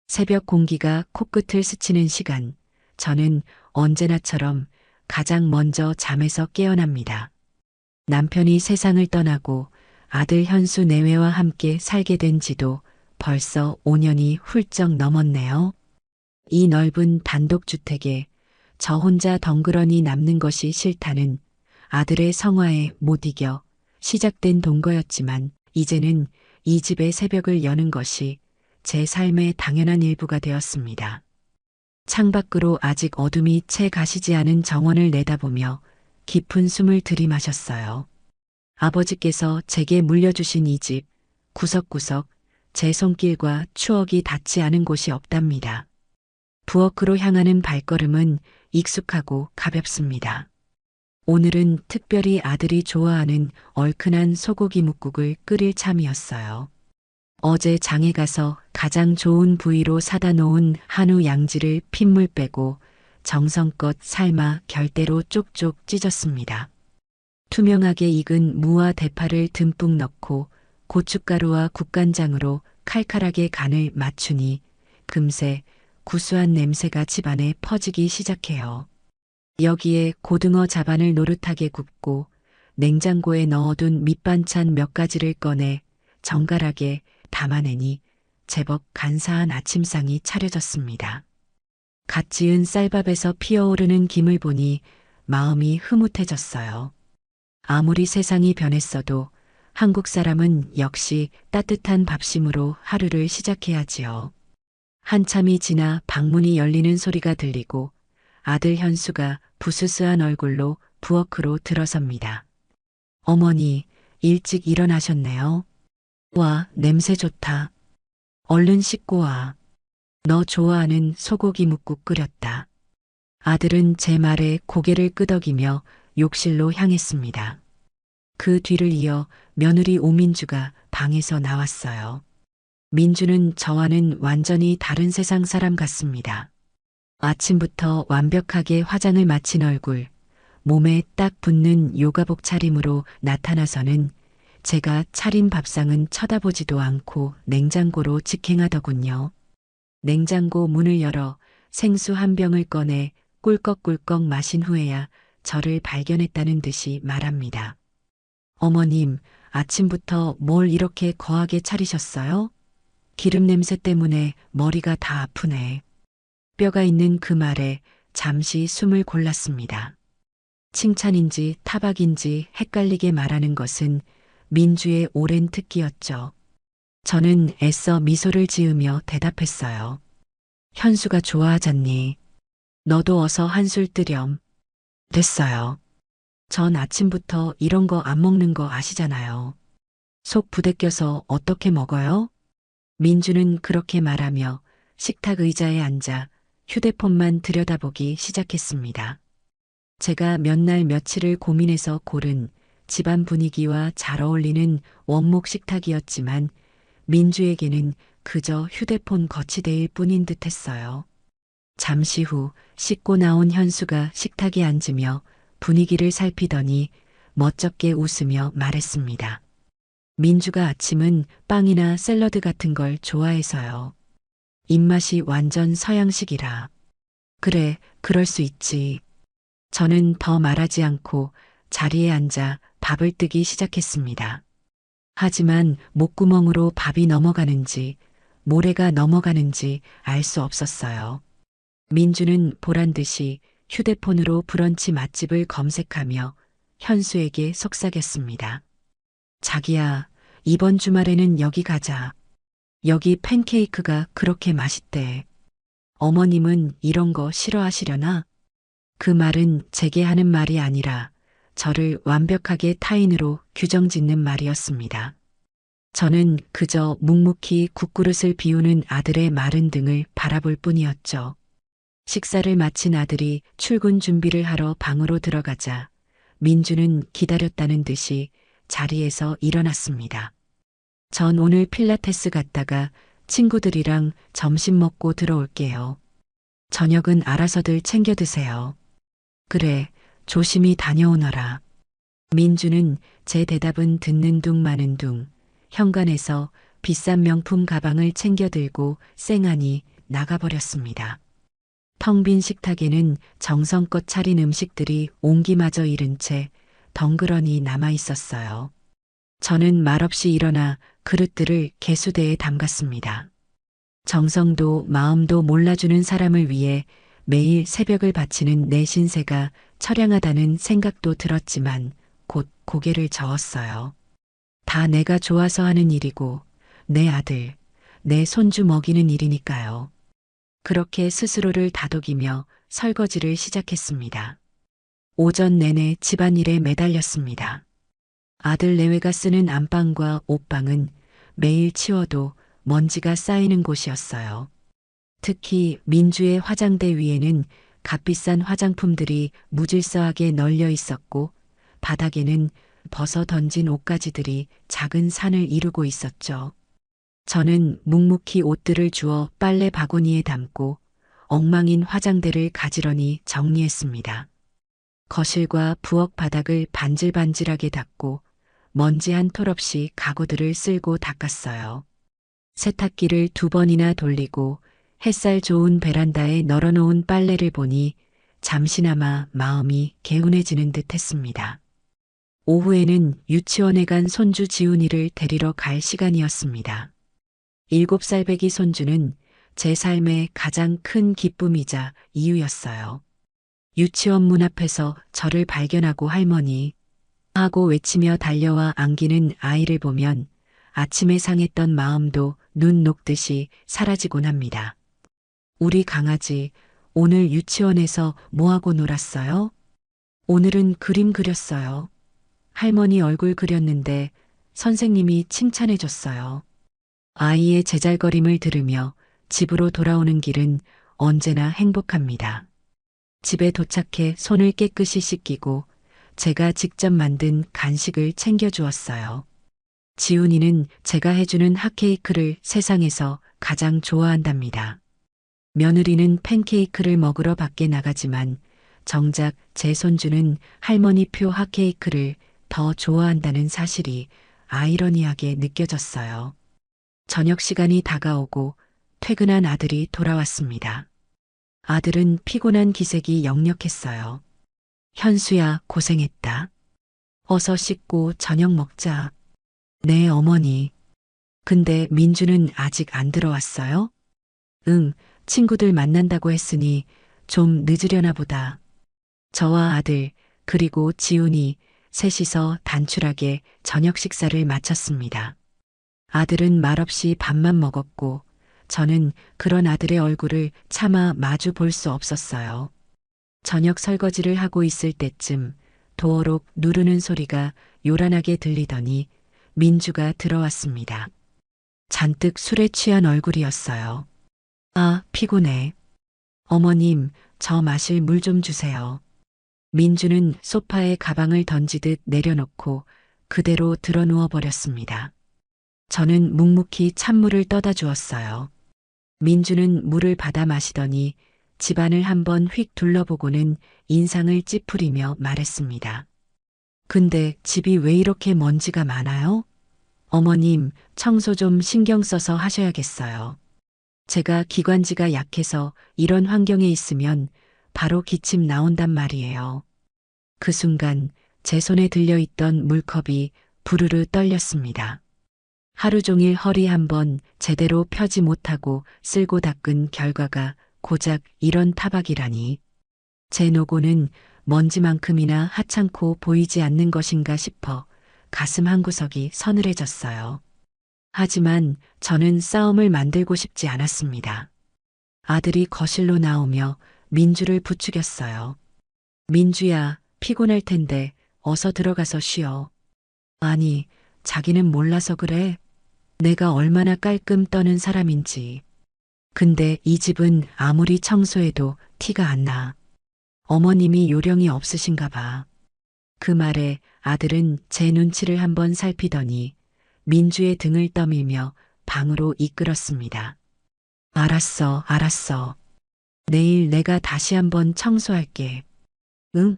새벽 공기가 코끝을 스치는 시간, 저는 언제나처럼 가장 먼저 잠에서 깨어납니다. 남편이 세상을 떠나고 아들 현수 내외와 함께 살게 된 지도 벌써 5년이 훌쩍 넘었네요. 이 넓은 단독주택에 저 혼자 덩그러니 남는 것이 싫다는 아들의 성화에 못 이겨 시작된 동거였지만 이제는 이 집의 새벽을 여는 것이 제 삶의 당연한 일부가 되었습니다. 창밖으로 아직 어둠이 채 가시지 않은 정원을 내다보며 깊은 숨을 들이마셨어요. 아버지께서 제게 물려주신 이 집, 구석구석 제 손길과 추억이 닿지 않은 곳이 없답니다. 부엌으로 향하는 발걸음은 익숙하고 가볍습니다. 오늘은 특별히 아들이 좋아하는 얼큰한 소고기 뭇국을 끓일 참이었어요. 어제 장에 가서 가장 좋은 부위로 사다 놓은 한우 양지를 핏물 빼고 정성껏 삶아 결대로 쪽쪽 찢었습니다. 투명하게 익은 무와 대파를 듬뿍 넣고 고춧가루와 국간장으로 칼칼하게 간을 맞추니 금세 구수한 냄새가 집안에 퍼지기 시작해요. 여기에 고등어 자반을 노릇하게 굽고 냉장고에 넣어둔 밑반찬 몇 가지를 꺼내 정갈하게 담아내니 제법 간사한 아침상이 차려졌습니다. 갓 지은 쌀밥에서 피어오르는 김을 보니 마음이 흐뭇해졌어요. 아무리 세상이 변했어도 한국 사람은 역시 따뜻한 밥심으로 하루를 시작해야지요. 한참이 지나 방문이 열리는 소리가 들리고 아들 현수가 부스스한 얼굴로 부엌으로 들어섭니다. 어머니, 일찍 일어나셨네요. 와, 냄새 좋다. 얼른 씻고 와. 너 좋아하는 소고기 뭇국 끓였다. 아들은 제 말에 고개를 끄덕이며 욕실로 향했습니다. 그 뒤를 이어 며느리 오민주가 방에서 나왔어요. 민주는 저와는 완전히 다른 세상 사람 같습니다. 아침부터 완벽하게 화장을 마친 얼굴, 몸에 딱 붙는 요가복 차림으로 나타나서는 제가 차린 밥상은 쳐다보지도 않고 냉장고로 직행하더군요. 냉장고 문을 열어 생수 한 병을 꺼내 꿀꺽꿀꺽 마신 후에야 저를 발견했다는 듯이 말합니다. 어머님, 아침부터 뭘 이렇게 거하게 차리셨어요? 기름 냄새 때문에 머리가 다 아프네. 뼈가 있는 그 말에 잠시 숨을 골랐습니다. 칭찬인지 타박인지 헷갈리게 말하는 것은 민주의 오랜 특기였죠. 저는 애써 미소를 지으며 대답했어요. 현수가 좋아하잖니. 너도 어서 한술 뜨렴. 됐어요. 전 아침부터 이런 거 안 먹는 거 아시잖아요. 속 부대껴서 어떻게 먹어요? 민주는 그렇게 말하며 식탁 의자에 앉아 휴대폰만 들여다보기 시작했습니다. 제가 몇 날 며칠을 고민해서 고른 집안 분위기와 잘 어울리는 원목 식탁이었지만 민주에게는 그저 휴대폰 거치대일 뿐인 듯 했어요. 잠시 후 씻고 나온 현수가 식탁에 앉으며 분위기를 살피더니 멋쩍게 웃으며 말했습니다. 민주가 아침은 빵이나 샐러드 같은 걸 좋아해서요. 입맛이 완전 서양식이라. 그래, 그럴 수 있지. 저는 더 말하지 않고 자리에 앉아 밥을 뜨기 시작했습니다. 하지만 목구멍으로 밥이 넘어가는지 모래가 넘어가는지 알 수 없었어요. 민주는 보란 듯이 휴대폰으로 브런치 맛집을 검색하며 현수에게 속삭였습니다. 자기야, 이번 주말에는 여기 가자. 여기 팬케이크가 그렇게 맛있대. 어머님은 이런 거 싫어하시려나? 그 말은 제게 하는 말이 아니라 저를 완벽하게 타인으로 규정짓는 말이었습니다. 저는 그저 묵묵히 국그릇을 비우는 아들의 마른 등을 바라볼 뿐이었죠. 식사를 마친 아들이 출근 준비를 하러 방으로 들어가자 민주는 기다렸다는 듯이 자리에서 일어났습니다. 전 오늘 필라테스 갔다가 친구들이랑 점심 먹고 들어올게요. 저녁은 알아서들 챙겨 드세요. 그래, 조심히 다녀오너라. 민주는 제 대답은 듣는 둥 마는 둥 현관에서 비싼 명품 가방을 챙겨 들고 쌩하니 나가버렸습니다. 텅 빈 식탁에는 정성껏 차린 음식들이 온기마저 잃은 채 덩그러니 남아 있었어요. 저는 말없이 일어나 그릇들을 개수대에 담갔습니다. 정성도 마음도 몰라주는 사람을 위해 매일 새벽을 바치는 내 신세가 처량하다는 생각도 들었지만 곧 고개를 저었어요. 다 내가 좋아서 하는 일이고 내 아들, 내 손주 먹이는 일이니까요. 그렇게 스스로를 다독이며 설거지를 시작했습니다. 오전 내내 집안일에 매달렸습니다. 아들 내외가 쓰는 안방과 옷방은 매일 치워도 먼지가 쌓이는 곳이었어요. 특히 민주의 화장대 위에는 값비싼 화장품들이 무질서하게 널려 있었고 바닥에는 벗어 던진 옷가지들이 작은 산을 이루고 있었죠. 저는 묵묵히 옷들을 주워 빨래 바구니에 담고 엉망인 화장대를 가지런히 정리했습니다. 거실과 부엌 바닥을 반질반질하게 닦고 먼지 한 톨 없이 가구들을 쓸고 닦았어요. 세탁기를 2번이나 돌리고 햇살 좋은 베란다에 널어놓은 빨래를 보니 잠시나마 마음이 개운해지는 듯 했습니다. 오후에는 유치원에 간 손주 지훈이를 데리러 갈 시간이었습니다. 7살 배기 손주는 제 삶의 가장 큰 기쁨이자 이유였어요. 유치원 문 앞에서 저를 발견하고 할머니 하고 외치며 달려와 안기는 아이를 보면 아침에 상했던 마음도 눈 녹듯이 사라지곤 합니다. 우리 강아지 오늘 유치원에서 뭐하고 놀았어요? 오늘은 그림 그렸어요. 할머니 얼굴 그렸는데 선생님이 칭찬해 줬어요. 아이의 제잘거림을 들으며 집으로 돌아오는 길은 언제나 행복합니다. 집에 도착해 손을 깨끗이 씻기고 제가 직접 만든 간식을 챙겨주었어요. 지훈이는 제가 해주는 핫케이크를 세상에서 가장 좋아한답니다. 며느리는 팬케이크를 먹으러 밖에 나가지만 정작 제 손주는 할머니표 핫케이크를 더 좋아한다는 사실이 아이러니하게 느껴졌어요. 저녁 시간이 다가오고 퇴근한 아들이 돌아왔습니다. 아들은 피곤한 기색이 역력했어요. 현수야, 고생했다. 어서 씻고 저녁 먹자. 네, 어머니. 근데 민주는 아직 안 들어왔어요? 응, 친구들 만난다고 했으니 좀 늦으려나 보다. 저와 아들, 그리고 지훈이 셋이서 단출하게 저녁 식사를 마쳤습니다. 아들은 말없이 밥만 먹었고 저는 그런 아들의 얼굴을 차마 마주 볼 수 없었어요. 저녁 설거지를 하고 있을 때쯤 도어록 누르는 소리가 요란하게 들리더니 민주가 들어왔습니다. 잔뜩 술에 취한 얼굴이었어요. 아, 피곤해. 어머님, 저 마실 물 좀 주세요. 민주는 소파에 가방을 던지듯 내려놓고 그대로 드러누워 버렸습니다. 저는 묵묵히 찬물을 떠다 주었어요. 민주는 물을 받아 마시더니 집안을 한번 휙 둘러보고는 인상을 찌푸리며 말했습니다. 근데 집이 왜 이렇게 먼지가 많아요? 어머님, 청소 좀 신경 써서 하셔야겠어요. 제가 기관지가 약해서 이런 환경에 있으면 바로 기침 나온단 말이에요. 그 순간 제 손에 들려있던 물컵이 부르르 떨렸습니다. 하루 종일 허리 한번 제대로 펴지 못하고 쓸고 닦은 결과가 고작 이런 타박이라니. 제 노고는 먼지만큼이나 하찮고 보이지 않는 것인가 싶어 가슴 한구석이 서늘해졌어요. 하지만 저는 싸움을 만들고 싶지 않았습니다. 아들이 거실로 나오며 민주를 부추겼어요. 민주야, 피곤할 텐데 어서 들어가서 쉬어. 아니, 자기는 몰라서 그래. 내가 얼마나 깔끔 떠는 사람인지. 근데 이 집은 아무리 청소해도 티가 안 나. 어머님이 요령이 없으신가 봐. 그 말에 아들은 제 눈치를 한번 살피더니 민주의 등을 떠밀며 방으로 이끌었습니다. 알았어, 알았어. 내일 내가 다시 한번 청소할게. 응?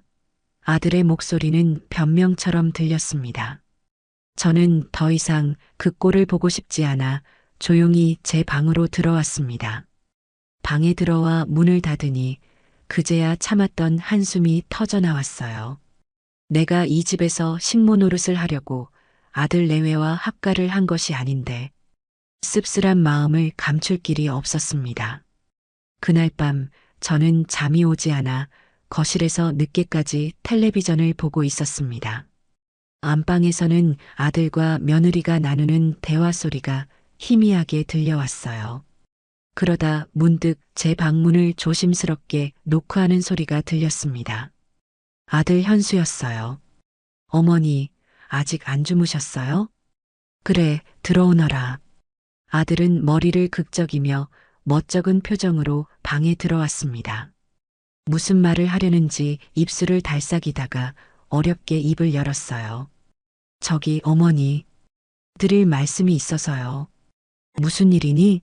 아들의 목소리는 변명처럼 들렸습니다. 저는 더 이상 그 꼴을 보고 싶지 않아 조용히 제 방으로 들어왔습니다. 방에 들어와 문을 닫으니 그제야 참았던 한숨이 터져 나왔어요. 내가 이 집에서 식모 노릇을 하려고 아들 내외와 합가를 한 것이 아닌데 씁쓸한 마음을 감출 길이 없었습니다. 그날 밤 저는 잠이 오지 않아 거실에서 늦게까지 텔레비전을 보고 있었습니다. 안방에서는 아들과 며느리가 나누는 대화 소리가 희미하게 들려왔어요. 그러다 문득 제 방문을 조심스럽게 노크하는 소리가 들렸습니다. 아들 현수였어요. 어머니, 아직 안 주무셨어요? 그래, 들어오너라. 아들은 머리를 극적이며 멋쩍은 표정으로 방에 들어왔습니다. 무슨 말을 하려는지 입술을 달싹이다가 어렵게 입을 열었어요. 저기 어머니, 드릴 말씀이 있어서요. 무슨 일이니?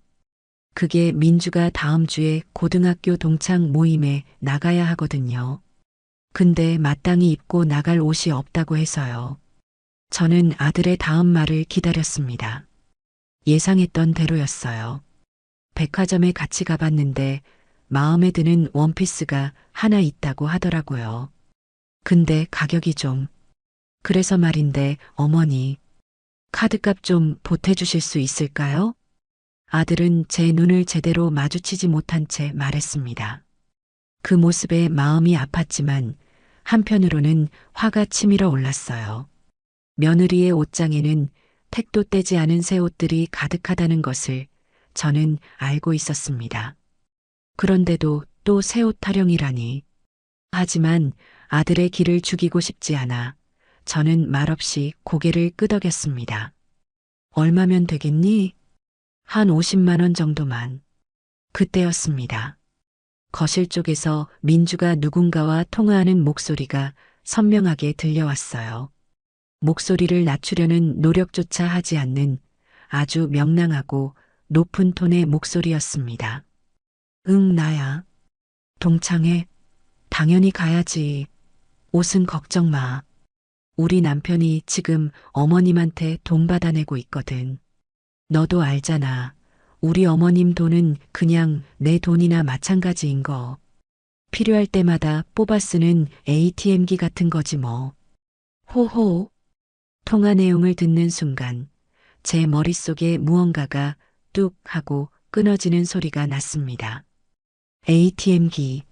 그게 민주가 다음 주에 고등학교 동창 모임에 나가야 하거든요. 근데 마땅히 입고 나갈 옷이 없다고 해서요. 저는 아들의 다음 말을 기다렸습니다. 예상했던 대로였어요. 백화점에 같이 가봤는데 마음에 드는 원피스가 하나 있다고 하더라고요. 근데 가격이 좀. 그래서 말인데 어머니, 카드값 좀 보태주실 수 있을까요? 아들은 제 눈을 제대로 마주치지 못한 채 말했습니다. 그 모습에 마음이 아팠지만 한편으로는 화가 치밀어 올랐어요. 며느리의 옷장에는 택도 떼지 않은 새 옷들이 가득하다는 것을 저는 알고 있었습니다. 그런데도 또 새 옷 타령이라니. 하지만 아들의 기를 죽이고 싶지 않아 저는 말없이 고개를 끄덕였습니다. 얼마면 되겠니? 한 50만 원 정도만. 그때였습니다. 거실 쪽에서 민주가 누군가와 통화하는 목소리가 선명하게 들려왔어요. 목소리를 낮추려는 노력조차 하지 않는 아주 명랑하고 높은 톤의 목소리였습니다. 응, 나야. 동창회? 당연히 가야지. 옷은 걱정 마. 우리 남편이 지금 어머님한테 돈 받아내고 있거든. 너도 알잖아. 우리 어머님 돈은 그냥 내 돈이나 마찬가지인 거. 필요할 때마다 뽑아 쓰는 ATM기 같은 거지 뭐. 호호. 통화 내용을 듣는 순간 제 머릿속에 무언가가 뚝 하고 끊어지는 소리가 났습니다. ATM기.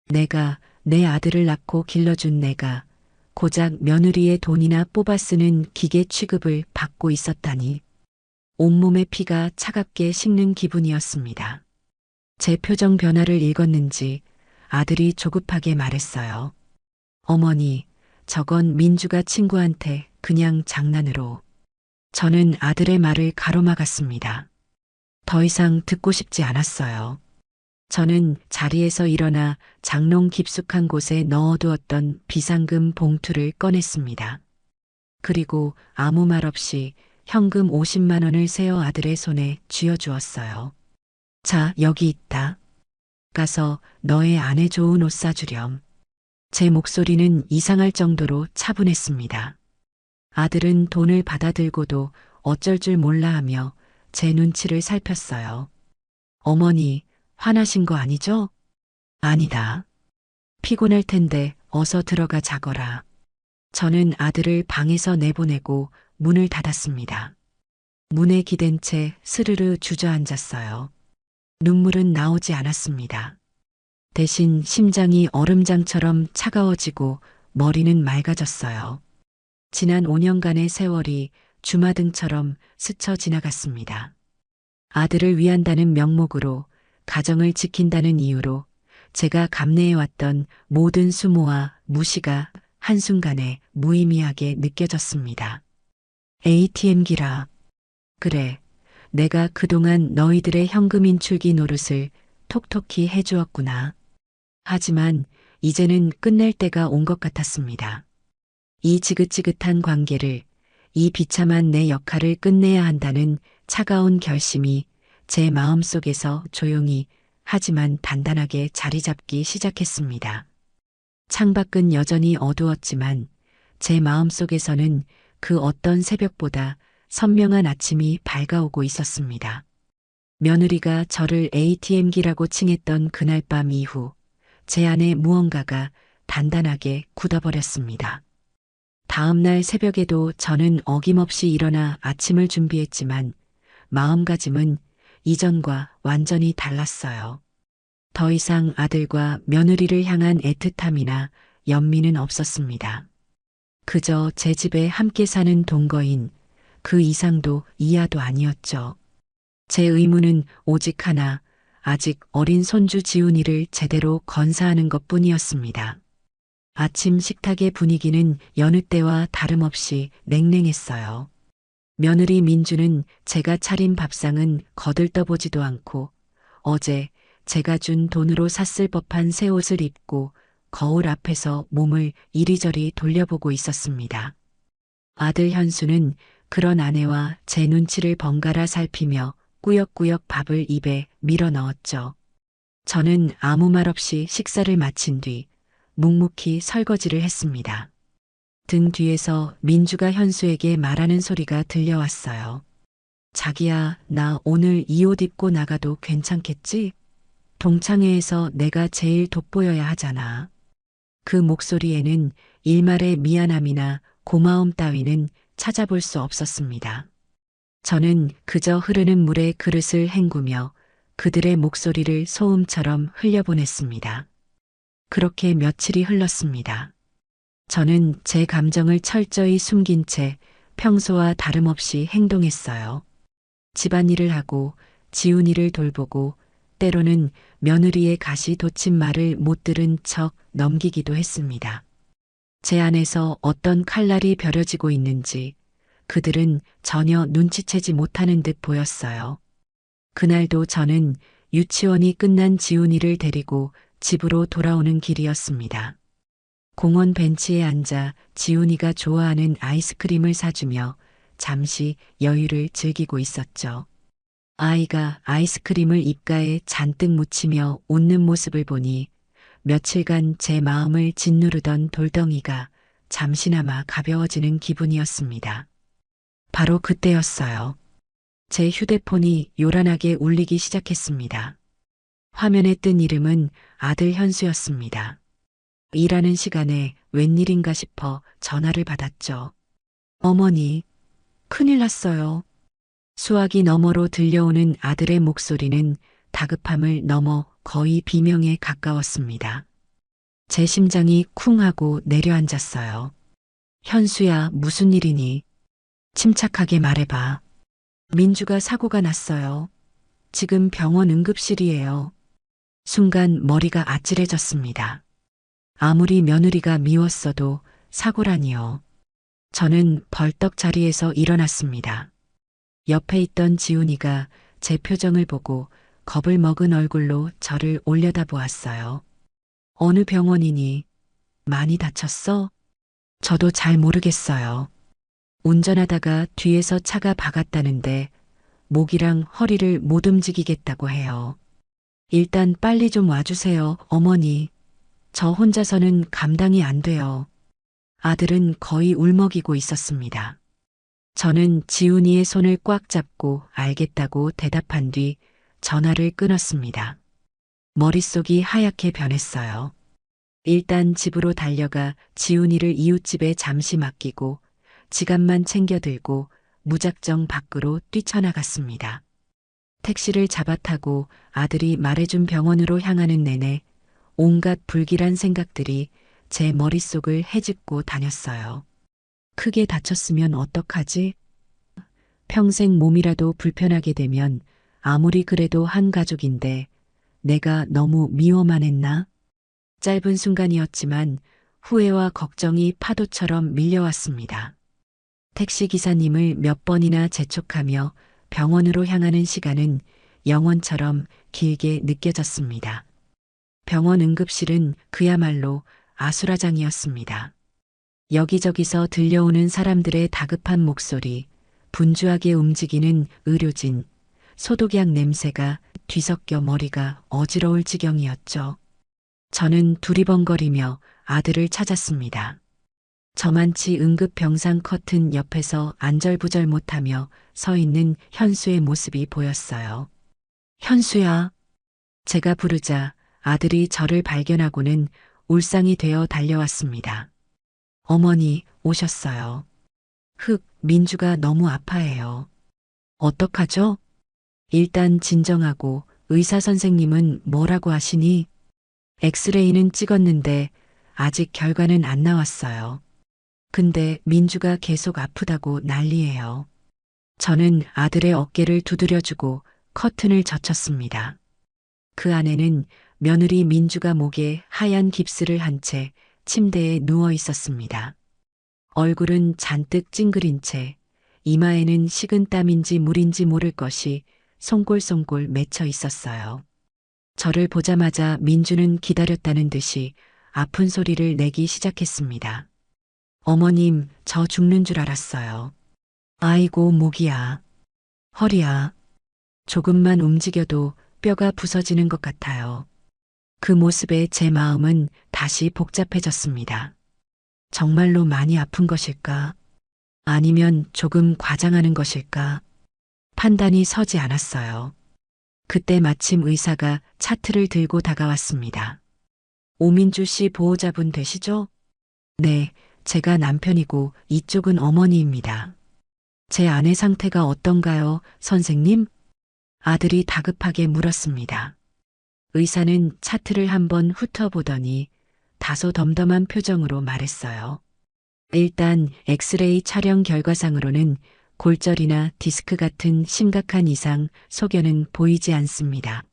내가 내 아들을 낳고 길러준 내가 고작 며느리의 돈이나 뽑아 쓰는 기계 취급을 받고 있었다니. 온몸의 피가 차갑게 식는 기분이었습니다. 제 표정 변화를 읽었는지 아들이 조급하게 말했어요. 어머니, 저건 민주가 친구한테 그냥 장난으로. 저는 아들의 말을 가로막았습니다. 더 이상 듣고 싶지 않았어요. 저는 자리에서 일어나 장롱 깊숙한 곳에 넣어두었던 비상금 봉투를 꺼냈습니다. 그리고 아무 말 없이 현금 50만 원을 세어 아들의 손에 쥐어주었어요. 자, 여기 있다. 가서 너의 아내 좋은 옷 사주렴. 제 목소리는 이상할 정도로 차분했습니다. 아들은 돈을 받아들고도 어쩔 줄 몰라 하며 제 눈치를 살폈어요. 어머니, 화나신 거 아니죠? 아니다. 피곤할 텐데 어서 들어가 자거라. 저는 아들을 방에서 내보내고 문을 닫았습니다. 문에 기댄 채 스르르 주저앉았어요. 눈물은 나오지 않았습니다. 대신 심장이 얼음장처럼 차가워지고 머리는 맑아졌어요. 지난 5년간의 세월이 주마등처럼 스쳐 지나갔습니다. 아들을 위한다는 명목으로, 가정을 지킨다는 이유로 제가 감내해왔던 모든 수모와 무시가 한순간에 무의미하게 느껴졌습니다. ATM기라. 그래, 내가 그동안 너희들의 현금 인출기 노릇을 톡톡히 해주었구나. 하지만 이제는 끝낼 때가 온 것 같았습니다. 이 지긋지긋한 관계를, 이 비참한 내 역할을 끝내야 한다는 차가운 결심이 제 마음속에서 조용히 하지만 단단하게 자리 잡기 시작했습니다. 창밖은 여전히 어두웠지만 제 마음속에서는 그 어떤 새벽보다 선명한 아침이 밝아오고 있었습니다. 며느리가 저를 ATM기라고 칭했던 그날 밤 이후 제 안에 무언가가 단단하게 굳어버렸습니다. 다음 날 새벽에도 저는 어김없이 일어나 아침을 준비했지만 마음가짐은 이전과 완전히 달랐어요. 더 이상 아들과 며느리를 향한 애틋함이나 연민은 없었습니다. 그저 제 집에 함께 사는 동거인 그 이상도 이하도 아니었죠. 제 의무는 오직 하나, 아직 어린 손주 지훈이를 제대로 건사하는 것뿐이었습니다. 아침 식탁의 분위기는 여느 때와 다름없이 냉랭했어요. 며느리 민주는 제가 차린 밥상은 거들떠보지도 않고 어제 제가 준 돈으로 샀을 법한 새 옷을 입고 거울 앞에서 몸을 이리저리 돌려보고 있었습니다. 아들 현수는 그런 아내와 제 눈치를 번갈아 살피며 꾸역꾸역 밥을 입에 밀어 넣었죠. 저는 아무 말 없이 식사를 마친 뒤 묵묵히 설거지를 했습니다. 등 뒤에서 민주가 현수에게 말하는 소리가 들려왔어요. 자기야, 나 오늘 이 옷 입고 나가도 괜찮겠지? 동창회에서 내가 제일 돋보여야 하잖아. 그 목소리에는 일말의 미안함이나 고마움 따위는 찾아볼 수 없었습니다. 저는 그저 흐르는 물에 그릇을 헹구며 그들의 목소리를 소음처럼 흘려보냈습니다. 그렇게 며칠이 흘렀습니다. 저는 제 감정을 철저히 숨긴 채 평소와 다름없이 행동했어요. 집안일을 하고 지훈이를 돌보고 때로는 며느리의 가시 돋친 말을 못 들은 척 넘기기도 했습니다. 제 안에서 어떤 칼날이 벼려지고 있는지 그들은 전혀 눈치채지 못하는 듯 보였어요. 그날도 저는 유치원이 끝난 지훈이를 데리고 집으로 돌아오는 길이었습니다. 공원 벤치에 앉아 지훈이가 좋아하는 아이스크림을 사주며 잠시 여유를 즐기고 있었죠. 아이가 아이스크림을 입가에 잔뜩 묻히며 웃는 모습을 보니 며칠간 제 마음을 짓누르던 돌덩이가 잠시나마 가벼워지는 기분이었습니다. 바로 그때였어요. 제 휴대폰이 요란하게 울리기 시작했습니다. 화면에 뜬 이름은 아들 현수였습니다. 일하는 시간에 웬일인가 싶어 전화를 받았죠. 어머니, 큰일 났어요. 수화기 너머로 들려오는 아들의 목소리는 다급함을 넘어 거의 비명에 가까웠습니다. 제 심장이 쿵 하고 내려앉았어요. 현수야, 무슨 일이니? 침착하게 말해봐. 민주가 사고가 났어요. 지금 병원 응급실이에요. 순간 머리가 아찔해졌습니다. 아무리 며느리가 미웠어도 사고라니요. 저는 벌떡 자리에서 일어났습니다. 옆에 있던 지훈이가 제 표정을 보고 겁을 먹은 얼굴로 저를 올려다보았어요. 어느 병원이니? 많이 다쳤어? 저도 잘 모르겠어요. 운전하다가 뒤에서 차가 박았다는데 목이랑 허리를 못 움직이겠다고 해요. 일단 빨리 좀 와주세요, 어머니. 저 혼자서는 감당이 안 돼요. 아들은 거의 울먹이고 있었습니다. 저는 지훈이의 손을 꽉 잡고 알겠다고 대답한 뒤 전화를 끊었습니다. 머릿속이 하얗게 변했어요. 일단 집으로 달려가 지훈이를 이웃집에 잠시 맡기고 지갑만 챙겨 들고 무작정 밖으로 뛰쳐나갔습니다. 택시를 잡아 타고 아들이 말해준 병원으로 향하는 내내 온갖 불길한 생각들이 제 머릿속을 헤집고 다녔어요. 크게 다쳤으면 어떡하지? 평생 몸이라도 불편하게 되면 아무리 그래도 한 가족인데 내가 너무 미워만 했나? 짧은 순간이었지만 후회와 걱정이 파도처럼 밀려왔습니다. 택시 기사님을 몇 번이나 재촉하며 병원으로 향하는 시간은 영원처럼 길게 느껴졌습니다. 병원 응급실은 그야말로 아수라장이었습니다. 여기저기서 들려오는 사람들의 다급한 목소리, 분주하게 움직이는 의료진, 소독약 냄새가 뒤섞여 머리가 어지러울 지경이었죠. 저는 두리번거리며 아들을 찾았습니다. 저만치 응급병상 커튼 옆에서 안절부절 못하며 서 있는 현수의 모습이 보였어요. 현수야. 제가 부르자 아들이 저를 발견하고는 울상이 되어 달려왔습니다. 어머니 오셨어요. 민주가 너무 아파해요. 어떡하죠? 일단 진정하고 의사 선생님은 뭐라고 하시니? 엑스레이는 찍었는데 아직 결과는 안 나왔어요. 근데 민주가 계속 아프다고 난리예요. 저는 아들의 어깨를 두드려주고 커튼을 젖혔습니다. 그 안에는 며느리 민주가 목에 하얀 깁스를 한 채 침대에 누워 있었습니다. 얼굴은 잔뜩 찡그린 채 이마에는 식은 땀인지 물인지 모를 것이 송골송골 맺혀 있었어요. 저를 보자마자 민주는 기다렸다는 듯이 아픈 소리를 내기 시작했습니다. 어머님, 저 죽는 줄 알았어요. 아이고, 목이야. 허리야. 조금만 움직여도 뼈가 부서지는 것 같아요. 그 모습에 제 마음은 다시 복잡해졌습니다. 정말로 많이 아픈 것일까? 아니면 조금 과장하는 것일까? 판단이 서지 않았어요. 그때 마침 의사가 차트를 들고 다가왔습니다. 오민주 씨 보호자분 되시죠? 네, 제가 남편이고 이쪽은 어머니입니다. 제 아내 상태가 어떤가요, 선생님? 아들이 다급하게 물었습니다. 의사는 차트를 한번 훑어보더니 다소 덤덤한 표정으로 말했어요. 일단 엑스레이 촬영 결과상으로는 골절이나 디스크 같은 심각한 이상 소견은 보이지 않습니다.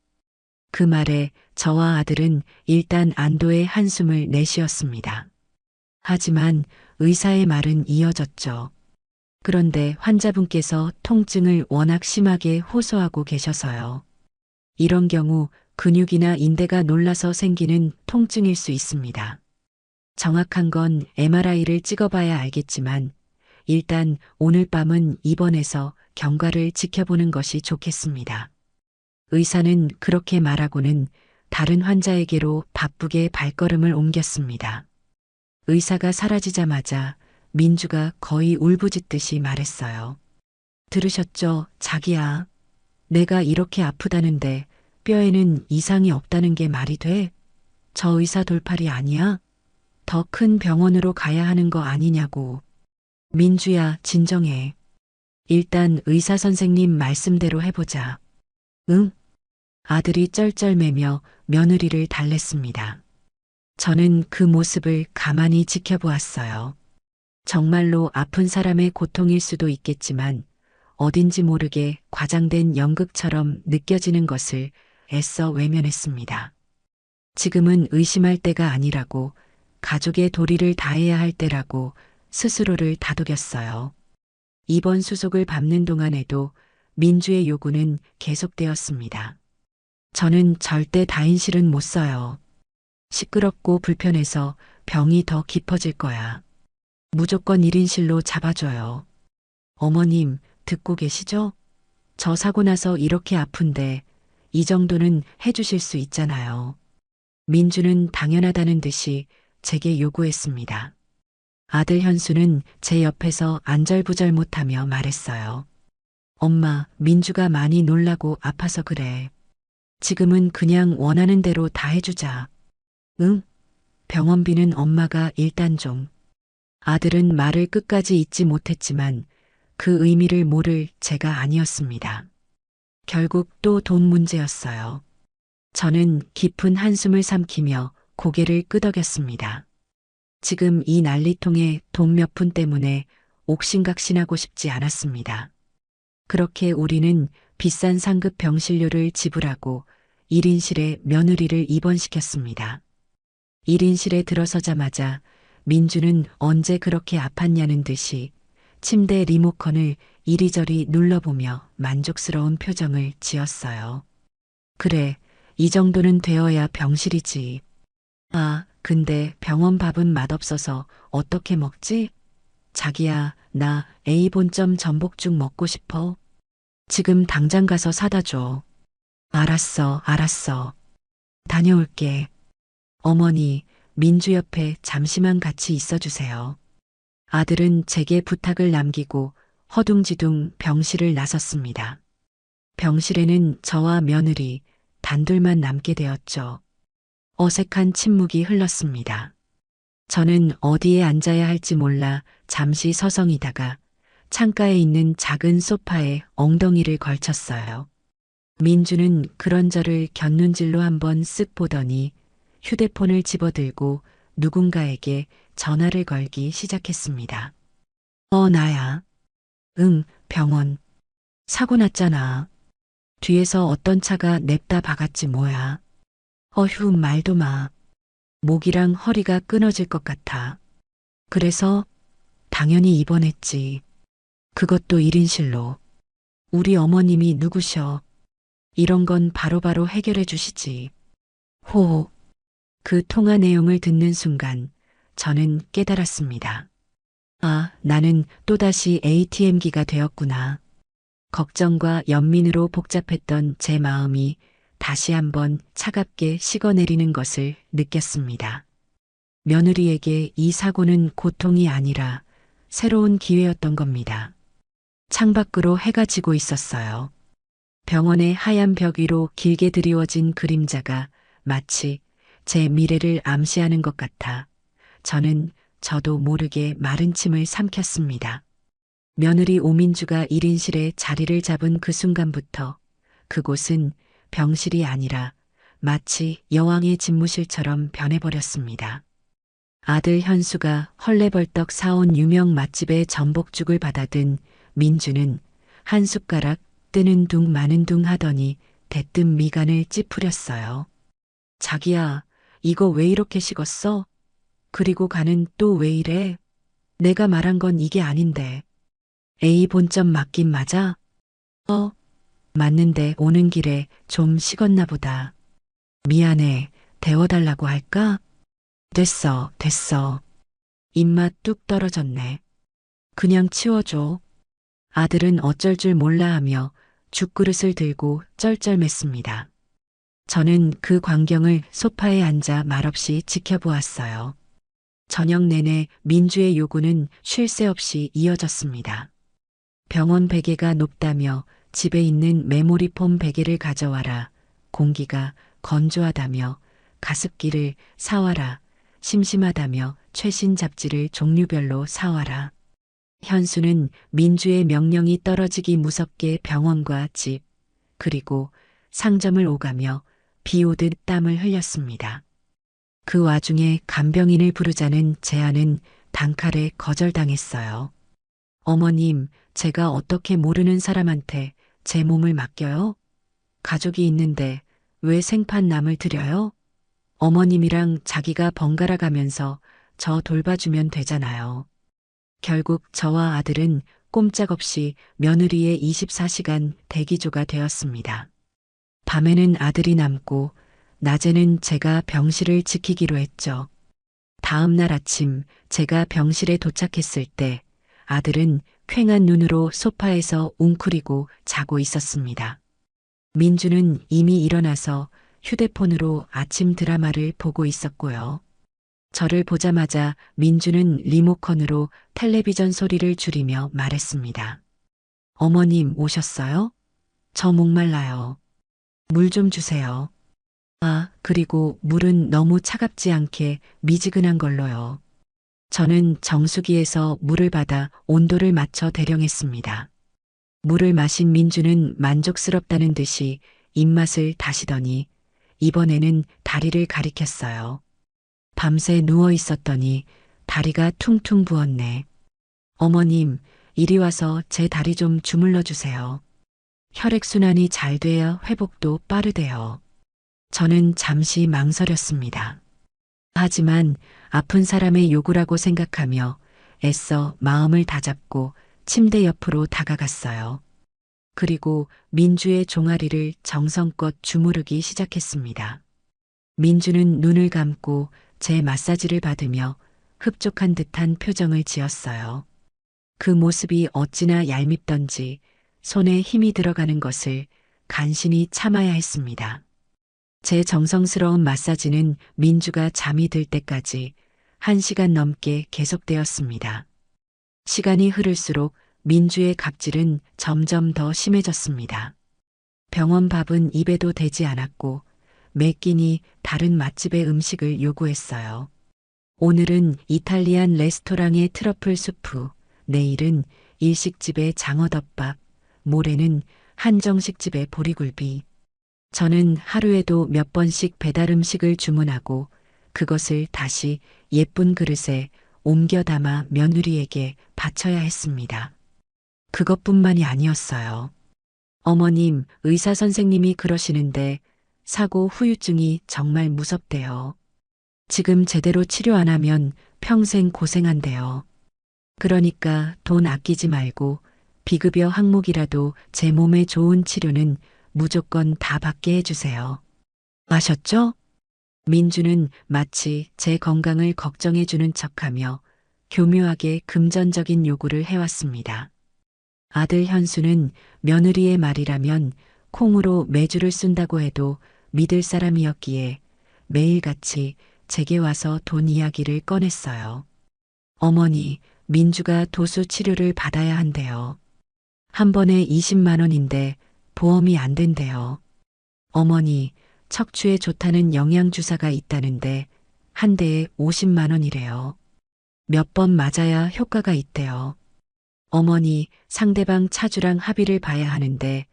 그 말에 저와 아들은 일단 안도의 한숨을 내쉬었습니다. 하지만 의사의 말은 이어졌죠. 그런데 환자분께서 통증을 워낙 심하게 호소하고 계셔서요. 이런 경우 근육이나 인대가 놀라서 생기는 통증일 수 있습니다. 정확한 건 MRI를 찍어봐야 알겠지만 일단 오늘 밤은 입원해서 경과를 지켜보는 것이 좋겠습니다. 의사는 그렇게 말하고는 다른 환자에게로 바쁘게 발걸음을 옮겼습니다. 의사가 사라지자마자 민주가 거의 울부짖듯이 말했어요. 들으셨죠, 자기야. 내가 이렇게 아프다는데 뼈에는 이상이 없다는 게 말이 돼? 저 의사 돌팔이 아니야? 더 큰 병원으로 가야 하는 거 아니냐고. 민주야, 진정해. 일단 의사 선생님 말씀대로 해보자. 응? 아들이 쩔쩔매며 며느리를 달랬습니다. 저는 그 모습을 가만히 지켜보았어요. 정말로 아픈 사람의 고통일 수도 있겠지만 어딘지 모르게 과장된 연극처럼 느껴지는 것을 애써 외면했습니다. 지금은 의심할 때가 아니라고, 가족의 도리를 다해야 할 때라고 스스로를 다독였어요. 입원 수속을 밟는 동안에도 민주의 요구는 계속되었습니다. 저는 절대 다인실은 못 써요. 시끄럽고 불편해서 병이 더 깊어질 거야. 무조건 1인실로 잡아줘요. 어머님, 듣고 계시죠? 저 사고 나서 이렇게 아픈데 이 정도는 해주실 수 있잖아요. 민주는 당연하다는 듯이 제게 요구했습니다. 아들 현수는 제 옆에서 안절부절 못하며 말했어요. 엄마, 민주가 많이 놀라고 아파서 그래. 지금은 그냥 원하는 대로 다 해주자. 응? 병원비는 엄마가 일단 좀. 아들은 말을 끝까지 잊지 못했지만 그 의미를 모를 제가 아니었습니다. 결국 또 돈 문제였어요. 저는 깊은 한숨을 삼키며 고개를 끄덕였습니다. 지금 이 난리통에 돈 몇 푼 때문에 옥신각신하고 싶지 않았습니다. 그렇게 우리는 비싼 상급 병실료를 지불하고 1인실에 며느리를 입원시켰습니다. 1인실에 들어서자마자 민주는 언제 그렇게 아팠냐는 듯이 침대 리모컨을 이리저리 눌러보며 만족스러운 표정을 지었어요. 그래, 이 정도는 되어야 병실이지. 아, 근데 병원 밥은 맛없어서 어떻게 먹지? 자기야, 나 A 본점 전복죽 먹고 싶어. 지금 당장 가서 사다 줘. 알았어. 다녀올게. 어머니, 민주 옆에 잠시만 같이 있어 주세요. 아들은 제게 부탁을 남기고 허둥지둥 병실을 나섰습니다. 병실에는 저와 며느리 단둘만 남게 되었죠. 어색한 침묵이 흘렀습니다. 저는 어디에 앉아야 할지 몰라 잠시 서성이다가 창가에 있는 작은 소파에 엉덩이를 걸쳤어요. 민주는 그런 저를 곁눈질로 한번 쓱 보더니 휴대폰을 집어들고 누군가에게 전화를 걸기 시작했습니다. 나야. 응, 병원. 사고 났잖아. 뒤에서 어떤 차가 냅다 박았지 뭐야. 어휴, 말도 마. 목이랑 허리가 끊어질 것 같아. 그래서 당연히 입원했지. 그것도 1인실로. 우리 어머님이 누구셔? 이런 건 바로바로 해결해 주시지. 호. 그 통화 내용을 듣는 순간 저는 깨달았습니다. 아, 나는 또다시 ATM기가 되었구나. 걱정과 연민으로 복잡했던 제 마음이 다시 한번 차갑게 식어내리는 것을 느꼈습니다. 며느리에게 이 사고는 고통이 아니라 새로운 기회였던 겁니다. 창밖으로 해가 지고 있었어요. 병원의 하얀 벽 위로 길게 드리워진 그림자가 마치 제 미래를 암시하는 것 같아 저도 모르게 마른 침을 삼켰습니다. 며느리 오민주가 1인실에 자리를 잡은 그 순간부터 그곳은 병실이 아니라 마치 여왕의 집무실처럼 변해버렸습니다. 아들 현수가 헐레벌떡 사온 유명 맛집의 전복죽을 받아든 민주는 한 숟가락 뜨는 둥 마는 둥 하더니 대뜸 미간을 찌푸렸어요. 자기야, 이거 왜 이렇게 식었어? 그리고 간은 또 왜 이래? 내가 말한 건 이게 아닌데. A 본점 맞긴 맞아? 맞는데 오는 길에 좀 식었나 보다. 미안해, 데워달라고 할까? 됐어. 입맛 뚝 떨어졌네. 그냥 치워줘. 아들은 어쩔 줄 몰라 하며 죽그릇을 들고 쩔쩔맸습니다. 저는 그 광경을 소파에 앉아 말없이 지켜보았어요. 저녁 내내 민주의 요구는 쉴 새 없이 이어졌습니다. 병원 베개가 높다며 집에 있는 메모리 폼 베개를 가져와라. 공기가 건조하다며 가습기를 사와라. 심심하다며 최신 잡지를 종류별로 사와라. 현수는 민주의 명령이 떨어지기 무섭게 병원과 집, 그리고 상점을 오가며 비 오듯 땀을 흘렸습니다. 그 와중에 간병인을 부르자는 제안은 단칼에 거절당했어요. 어머님, 제가 어떻게 모르는 사람한테 제 몸을 맡겨요? 가족이 있는데 왜 생판 남을 들여요? 어머님이랑 자기가 번갈아 가면서 저 돌봐주면 되잖아요. 결국 저와 아들은 꼼짝없이 며느리의 24시간 대기조가 되었습니다. 밤에는 아들이 남고 낮에는 제가 병실을 지키기로 했죠. 다음 날 아침 제가 병실에 도착했을 때 아들은 퀭한 눈으로 소파에서 웅크리고 자고 있었습니다. 민주는 이미 일어나서 휴대폰으로 아침 드라마를 보고 있었고요. 저를 보자마자 민주는 리모컨으로 텔레비전 소리를 줄이며 말했습니다. 어머님 오셨어요? 저 목말라요. 물 좀 주세요. 아, 그리고 물은 너무 차갑지 않게 미지근한 걸로요. 저는 정수기에서 물을 받아 온도를 맞춰 대령했습니다. 물을 마신 민주는 만족스럽다는 듯이 입맛을 다시더니 이번에는 다리를 가리켰어요. 밤새 누워 있었더니 다리가 퉁퉁 부었네. 어머님, 이리 와서 제 다리 좀 주물러 주세요. 혈액순환이 잘 돼야 회복도 빠르대요. 저는 잠시 망설였습니다. 하지만 아픈 사람의 요구라고 생각하며 애써 마음을 다잡고 침대 옆으로 다가갔어요. 그리고 민주의 종아리를 정성껏 주무르기 시작했습니다. 민주는 눈을 감고 제 마사지를 받으며 흡족한 듯한 표정을 지었어요. 그 모습이 어찌나 얄밉던지 손에 힘이 들어가는 것을 간신히 참아야 했습니다. 제 정성스러운 마사지는 민주가 잠이 들 때까지 1시간 넘게 계속되었습니다. 시간이 흐를수록 민주의 갑질은 점점 더 심해졌습니다. 병원 밥은 입에도 대지 않았고 매 끼니 다른 맛집의 음식을 요구했어요. 오늘은 이탈리안 레스토랑의 트러플 수프, 내일은 일식집의 장어덮밥, 모레는 한정식집의 보리굴비. 저는 하루에도 몇 번씩 배달 음식을 주문하고 그것을 다시 예쁜 그릇에 옮겨 담아 며느리에게 바쳐야 했습니다. 그것뿐만이 아니었어요. 어머님, 의사 선생님이 그러시는데 사고 후유증이 정말 무섭대요. 지금 제대로 치료 안 하면 평생 고생한대요. 그러니까 돈 아끼지 말고 비급여 항목이라도 제 몸에 좋은 치료는 무조건 다 받게 해주세요. 아셨죠? 민주는 마치 제 건강을 걱정해주는 척하며 교묘하게 금전적인 요구를 해왔습니다. 아들 현수는 며느리의 말이라면 콩으로 매주를 쓴다고 해도 믿을 사람이었기에 매일같이 제게 와서 돈 이야기를 꺼냈어요. 어머니, 민주가 도수 치료를 받아야 한대요. 한 번에 20만 원인데 보험이 안 된대요. 어머니, 척추에 좋다는 영양주사가 있다는데 한 대에 50만 원이래요. 몇 번 맞아야 효과가 있대요. 어머니, 상대방 차주랑 합의를 봐야 하는데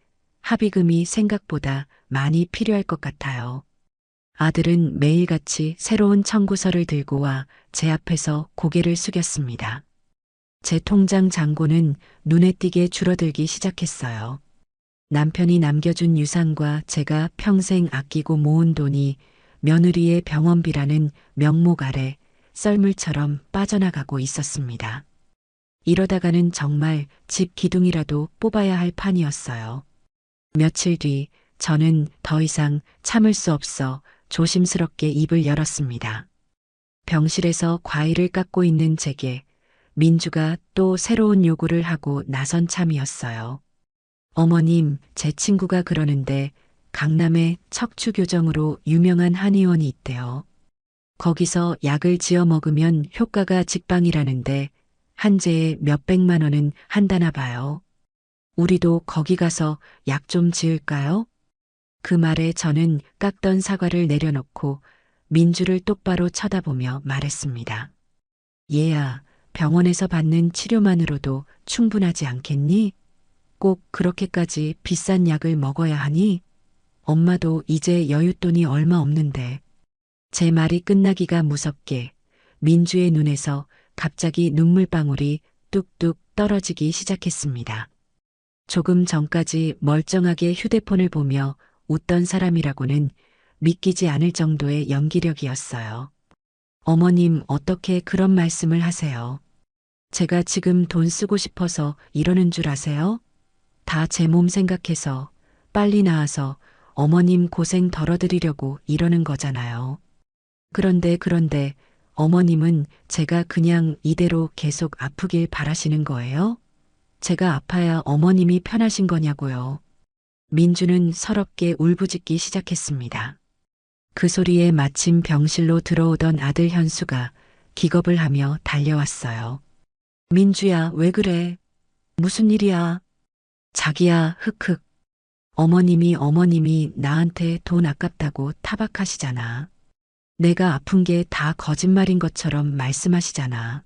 합의금이 생각보다 많이 필요할 것 같아요. 아들은 매일같이 새로운 청구서를 들고 와 제 앞에서 고개를 숙였습니다. 제 통장 잔고는 눈에 띄게 줄어들기 시작했어요. 남편이 남겨준 유산과 제가 평생 아끼고 모은 돈이 며느리의 병원비라는 명목 아래 썰물처럼 빠져나가고 있었습니다. 이러다가는 정말 집 기둥이라도 뽑아야 할 판이었어요. 며칠 뒤 저는 더 이상 참을 수 없어 조심스럽게 입을 열었습니다. 병실에서 과일을 깎고 있는 제게 민주가 또 새로운 요구를 하고 나선 참이었어요. 어머님, 제 친구가 그러는데 강남에 척추교정으로 유명한 한의원이 있대요. 거기서 약을 지어 먹으면 효과가 직방이라는데 한 재에 몇백만 원은 한다나 봐요. 우리도 거기 가서 약 좀 지을까요? 그 말에 저는 깎던 사과를 내려놓고 민주를 똑바로 쳐다보며 말했습니다. 얘야, 병원에서 받는 치료만으로도 충분하지 않겠니? 꼭 그렇게까지 비싼 약을 먹어야 하니? 엄마도 이제 여윳돈이 얼마 없는데. 제 말이 끝나기가 무섭게 민주의 눈에서 갑자기 눈물방울이 뚝뚝 떨어지기 시작했습니다. 조금 전까지 멀쩡하게 휴대폰을 보며 웃던 사람이라고는 믿기지 않을 정도의 연기력이었어요. 어머님, 어떻게 그런 말씀을 하세요? 제가 지금 돈 쓰고 싶어서 이러는 줄 아세요? 다 제 몸 생각해서 빨리 나아서 어머님 고생 덜어드리려고 이러는 거잖아요. 그런데 어머님은 제가 그냥 이대로 계속 아프길 바라시는 거예요? 제가 아파야 어머님이 편하신 거냐고요. 민주는 서럽게 울부짖기 시작했습니다. 그 소리에 마침 병실로 들어오던 아들 현수가 기겁을 하며 달려왔어요. 민주야, 왜 그래? 무슨 일이야? 자기야, 흑흑. 어머님이 나한테 돈 아깝다고 타박하시잖아. 내가 아픈 게 다 거짓말인 것처럼 말씀하시잖아.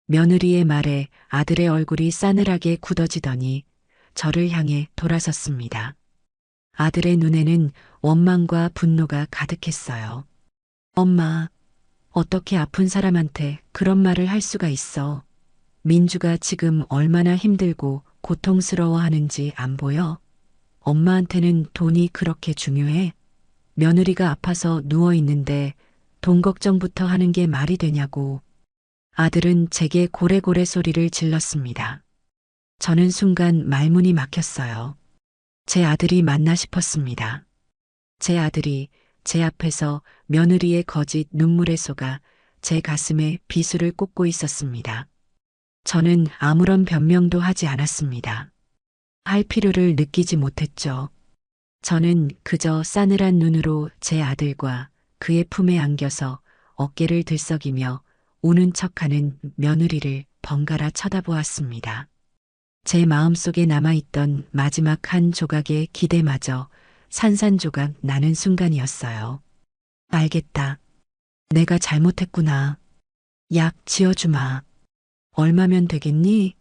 며느리의 말에 아들의 얼굴이 싸늘하게 굳어지더니 저를 향해 돌아섰습니다. 아들의 눈에는 원망과 분노가 가득했어요. 엄마, 어떻게 아픈 사람한테 그런 말을 할 수가 있어? 민주가 지금 얼마나 힘들고 고통스러워 하는지 안 보여? 엄마한테는 돈이 그렇게 중요해? 며느리가 아파서 누워 있는데 돈 걱정부터 하는 게 말이 되냐고. 아들은 제게 고래고래 소리를 질렀습니다. 저는 순간 말문이 막혔어요. 제 아들이 맞나 싶었습니다. 제 아들이 제 앞에서 며느리의 거짓 눈물의 쏘가 제 가슴에 비수를 꽂고 있었습니다. 저는 아무런 변명도 하지 않았습니다. 할 필요를 느끼지 못했죠. 저는 그저 싸늘한 눈으로 제 아들과 그의 품에 안겨서 어깨를 들썩이며 우는 척하는 며느리를 번갈아 쳐다보았습니다. 제 마음속에 남아있던 마지막 한 조각의 기대마저 산산조각 나는 순간이었어요. 알겠다. 내가 잘못했구나. 약 지어주마. 얼마면 되겠니?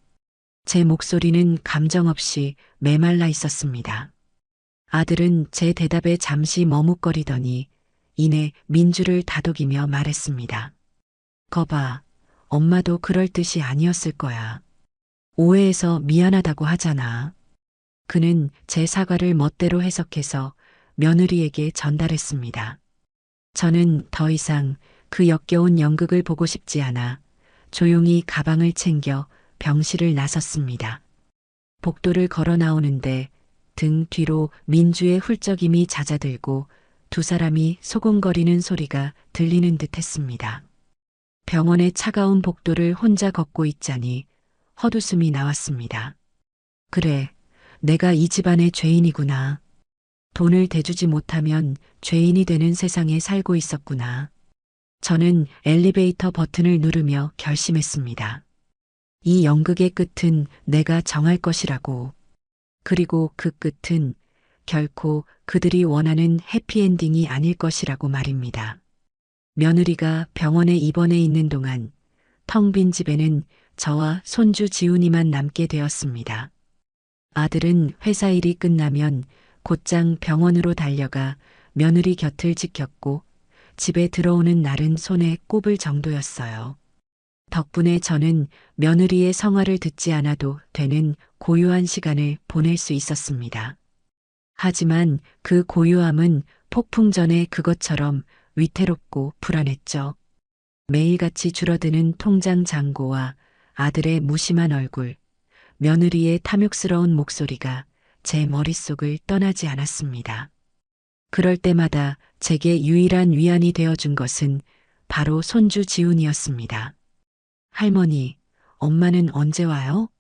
제 목소리는 감정 없이 메말라 있었습니다. 아들은 제 대답에 잠시 머뭇거리더니 이내 민주를 다독이며 말했습니다. 거봐, 엄마도 그럴 뜻이 아니었을 거야. 오해해서 미안하다고 하잖아. 그는 제 사과를 멋대로 해석해서 며느리에게 전달했습니다. 저는 더 이상 그 역겨운 연극을 보고 싶지 않아 조용히 가방을 챙겨 병실을 나섰습니다. 복도를 걸어 나오는데 등 뒤로 민주의 훌쩍임이 잦아들고 두 사람이 소곤거리는 소리가 들리는 듯 했습니다. 병원의 차가운 복도를 혼자 걷고 있자니 헛웃음이 나왔습니다. 그래, 내가 이 집안의 죄인이구나. 돈을 대주지 못하면 죄인이 되는 세상에 살고 있었구나. 저는 엘리베이터 버튼을 누르며 결심했습니다. 이 연극의 끝은 내가 정할 것이라고. 그리고 그 끝은 결코 그들이 원하는 해피엔딩이 아닐 것이라고 말입니다. 며느리가 병원에 입원해 있는 동안 텅 빈 집에는 저와 손주 지훈이만 남게 되었습니다. 아들은 회사 일이 끝나면 곧장 병원으로 달려가 며느리 곁을 지켰고 집에 들어오는 날은 손에 꼽을 정도였어요. 덕분에 저는 며느리의 성화를 듣지 않아도 되는 고요한 시간을 보낼 수 있었습니다. 하지만 그 고요함은 폭풍 전에 그것처럼 위태롭고 불안했죠. 매일같이 줄어드는 통장 잔고와 아들의 무심한 얼굴, 며느리의 탐욕스러운 목소리가 제 머릿속을 떠나지 않았습니다. 그럴 때마다 제게 유일한 위안이 되어준 것은 바로 손주 지훈이었습니다. 할머니, 엄마는 언제 와요?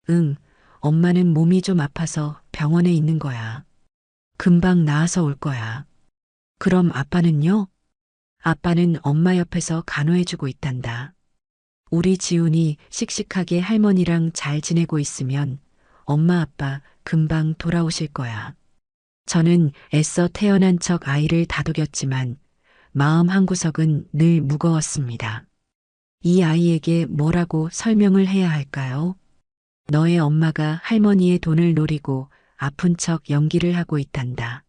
응, 엄마는 몸이 좀 아파서 병원에 있는 거야. 금방 나아서 올 거야. 그럼 아빠는요? 아빠는 엄마 옆에서 간호해주고 있단다. 우리 지훈이 씩씩하게 할머니랑 잘 지내고 있으면 엄마 아빠 금방 돌아오실 거야. 저는 애써 태어난 척 아이를 다독였지만 마음 한구석은 늘 무거웠습니다. 이 아이에게 뭐라고 설명을 해야 할까요? 너의 엄마가 할머니의 돈을 노리고 아픈 척 연기를 하고 있단다.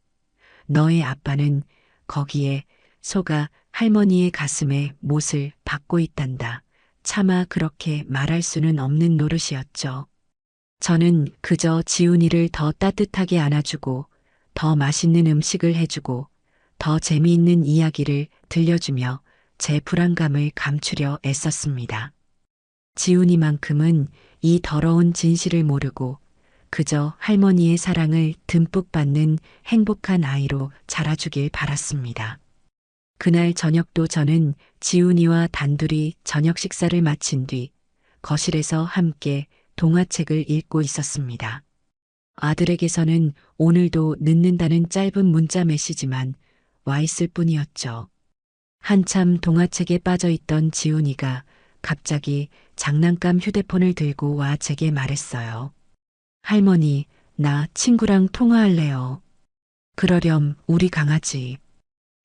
너의 아빠는 거기에 속아 할머니의 가슴에 못을 박고 있단다. 차마 그렇게 말할 수는 없는 노릇이었죠. 저는 그저 지훈이를 더 따뜻하게 안아주고 더 맛있는 음식을 해주고 더 재미있는 이야기를 들려주며 제 불안감을 감추려 애썼습니다. 지훈이만큼은 이 더러운 진실을 모르고 그저 할머니의 사랑을 듬뿍 받는 행복한 아이로 자라주길 바랐습니다. 그날 저녁도 저는 지훈이와 단둘이 저녁 식사를 마친 뒤 거실에서 함께 동화책을 읽고 있었습니다. 아들에게서는 오늘도 늦는다는 짧은 문자 메시지만 와 있을 뿐이었죠. 한참 동화책에 빠져 있던 지훈이가 갑자기 장난감 휴대폰을 들고 와 제게 말했어요. 할머니, 나 친구랑 통화할래요. 그러렴, 우리 강아지.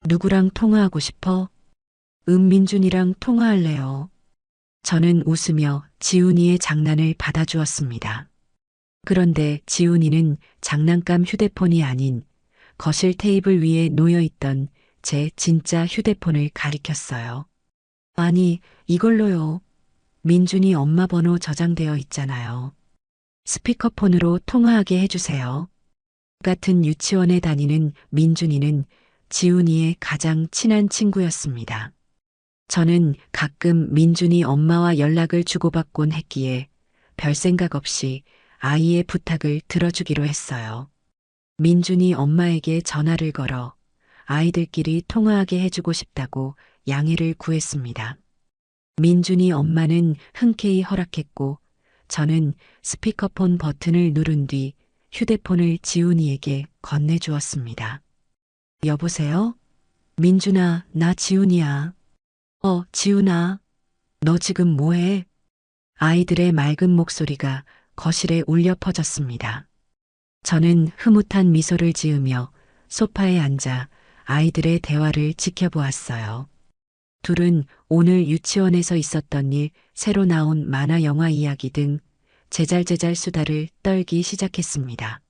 누구랑 통화하고 싶어? 민준이랑 통화할래요. 저는 웃으며 지훈이의 장난을 받아주었습니다. 그런데 지훈이는 장난감 휴대폰이 아닌 거실 테이블 위에 놓여있던 제 진짜 휴대폰을 가리켰어요. 아니, 이걸로요. 민준이 엄마 번호 저장되어 있잖아요. 스피커폰으로 통화하게 해주세요. 같은 유치원에 다니는 민준이는 지훈이의 가장 친한 친구였습니다. 저는 가끔 민준이 엄마와 연락을 주고받곤 했기에 별 생각 없이 아이의 부탁을 들어주기로 했어요. 민준이 엄마에게 전화를 걸어 아이들끼리 통화하게 해주고 싶다고 양해를 구했습니다. 민준이 엄마는 흔쾌히 허락했고 저는 스피커폰 버튼을 누른 뒤 휴대폰을 지훈이에게 건네주었습니다. 여보세요? 민준아, 나 지훈이야. 지훈아, 너 지금 뭐해? 아이들의 맑은 목소리가 거실에 울려 퍼졌습니다. 저는 흐뭇한 미소를 지으며 소파에 앉아 아이들의 대화를 지켜보았어요. 둘은 오늘 유치원에서 있었던 일, 새로 나온 만화 영화 이야기 등 제잘제잘 수다를 떨기 시작했습니다.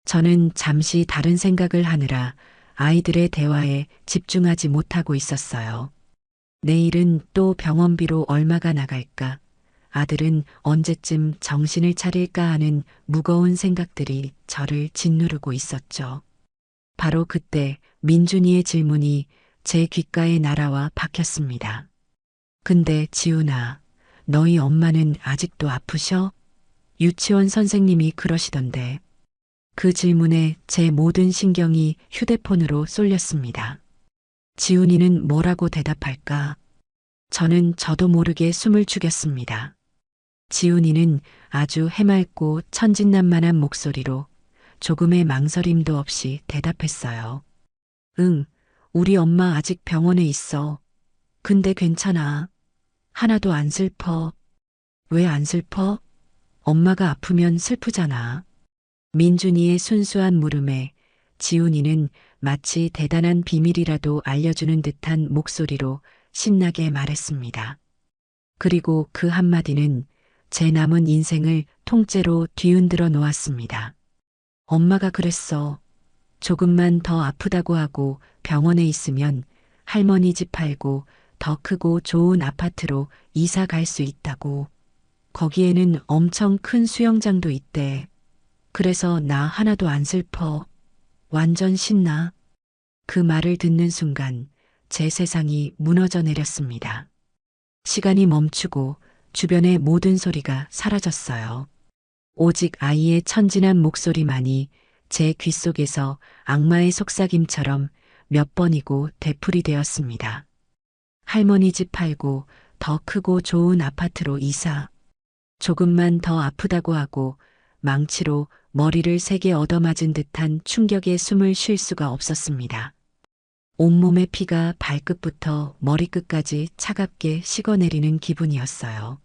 저는 잠시 다른 생각을 하느라 아이들의 대화에 집중하지 못하고 있었어요. 내일은 또 병원비로 얼마가 나갈까? 아들은 언제쯤 정신을 차릴까 하는 무거운 생각들이 저를 짓누르고 있었죠. 바로 그때 민준이의 질문이 제 귓가에 날아와 박혔습니다. 근데 지훈아, 너희 엄마는 아직도 아프셔? 유치원 선생님이 그러시던데. 그 질문에 제 모든 신경이 휴대폰으로 쏠렸습니다. 지훈이는 뭐라고 대답할까? 저는 저도 모르게 숨을 죽였습니다. 지훈이는 아주 해맑고 천진난만한 목소리로 조금의 망설임도 없이 대답했어요. 응, 우리 엄마 아직 병원에 있어. 근데 괜찮아. 하나도 안 슬퍼. 왜 안 슬퍼? 엄마가 아프면 슬프잖아. 민준이의 순수한 물음에 지훈이는 마치 대단한 비밀이라도 알려주는 듯한 목소리로 신나게 말했습니다. 그리고 그 한마디는 제 남은 인생을 통째로 뒤흔들어 놓았습니다. 엄마가 그랬어. 조금만 더 아프다고 하고 병원에 있으면 할머니 집 팔고 더 크고 좋은 아파트로 이사 갈 수 있다고. 거기에는 엄청 큰 수영장도 있대. 그래서 나 하나도 안 슬퍼. 완전 신나. 그 말을 듣는 순간 제 세상이 무너져 내렸습니다. 시간이 멈추고 주변의 모든 소리가 사라졌어요. 오직 아이의 천진한 목소리만이 제 귓속에서 악마의 속삭임처럼 몇 번이고 되풀이 되었습니다. 할머니 집 팔고 더 크고 좋은 아파트로 이사. 조금만 더 아프다고 하고 망치로 머리를 세게 얻어맞은 듯한 충격에 숨을 쉴 수가 없었습니다. 온몸의 피가 발끝부터 머리끝까지 차갑게 식어내리는 기분이었어요.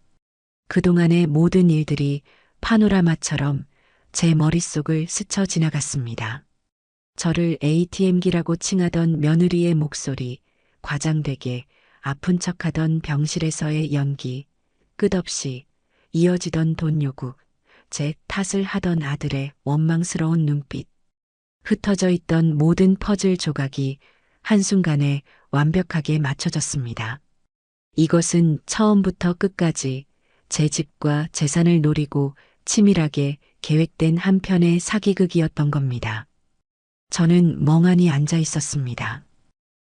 그동안의 모든 일들이 파노라마처럼 제 머릿속을 스쳐 지나갔습니다. 저를 ATM기라고 칭하던 며느리의 목소리, 과장되게 아픈 척하던 병실에서의 연기, 끝없이 이어지던 돈 요구, 제 탓을 하던 아들의 원망스러운 눈빛, 흩어져 있던 모든 퍼즐 조각이 한순간에 완벽하게 맞춰졌습니다. 이것은 처음부터 끝까지 제 집과 재산을 노리고 치밀하게 계획된 한 편의 사기극이었던 겁니다. 저는 멍하니 앉아 있었습니다.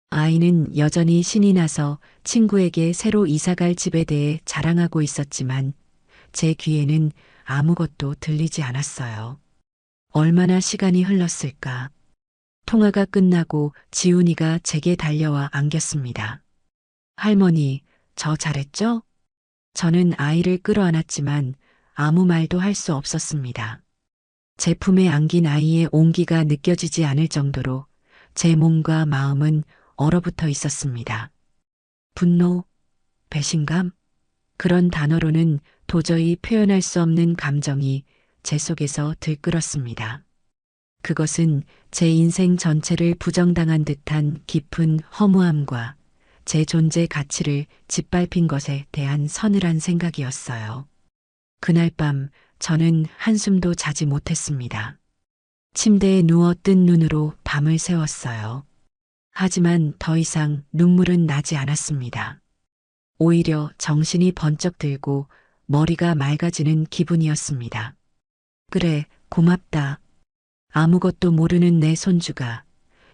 아이는 여전히 신이 나서 친구에게 새로 이사갈 집에 대해 자랑하고 있었지만 제 귀에는 아무것도 들리지 않았어요. 얼마나 시간이 흘렀을까. 통화가 끝나고 지훈이가 제게 달려와 안겼습니다. 할머니, 저 잘했죠? 저는 아이를 끌어안았지만 아무 말도 할 수 없었습니다. 제 품에 안긴 아이의 온기가 느껴지지 않을 정도로 제 몸과 마음은 얼어붙어 있었습니다. 분노, 배신감, 그런 단어로는 도저히 표현할 수 없는 감정이 제 속에서 들끓었습니다. 그것은 제 인생 전체를 부정당한 듯한 깊은 허무함과 제 존재 가치를 짓밟힌 것에 대한 서늘한 생각이었어요. 그날 밤 저는 한숨도 자지 못했습니다. 침대에 누워 뜬 눈으로 밤을 새웠어요. 하지만 더 이상 눈물은 나지 않았습니다. 오히려 정신이 번쩍 들고 머리가 맑아지는 기분이었습니다. 그래, 고맙다. 아무것도 모르는 내 손주가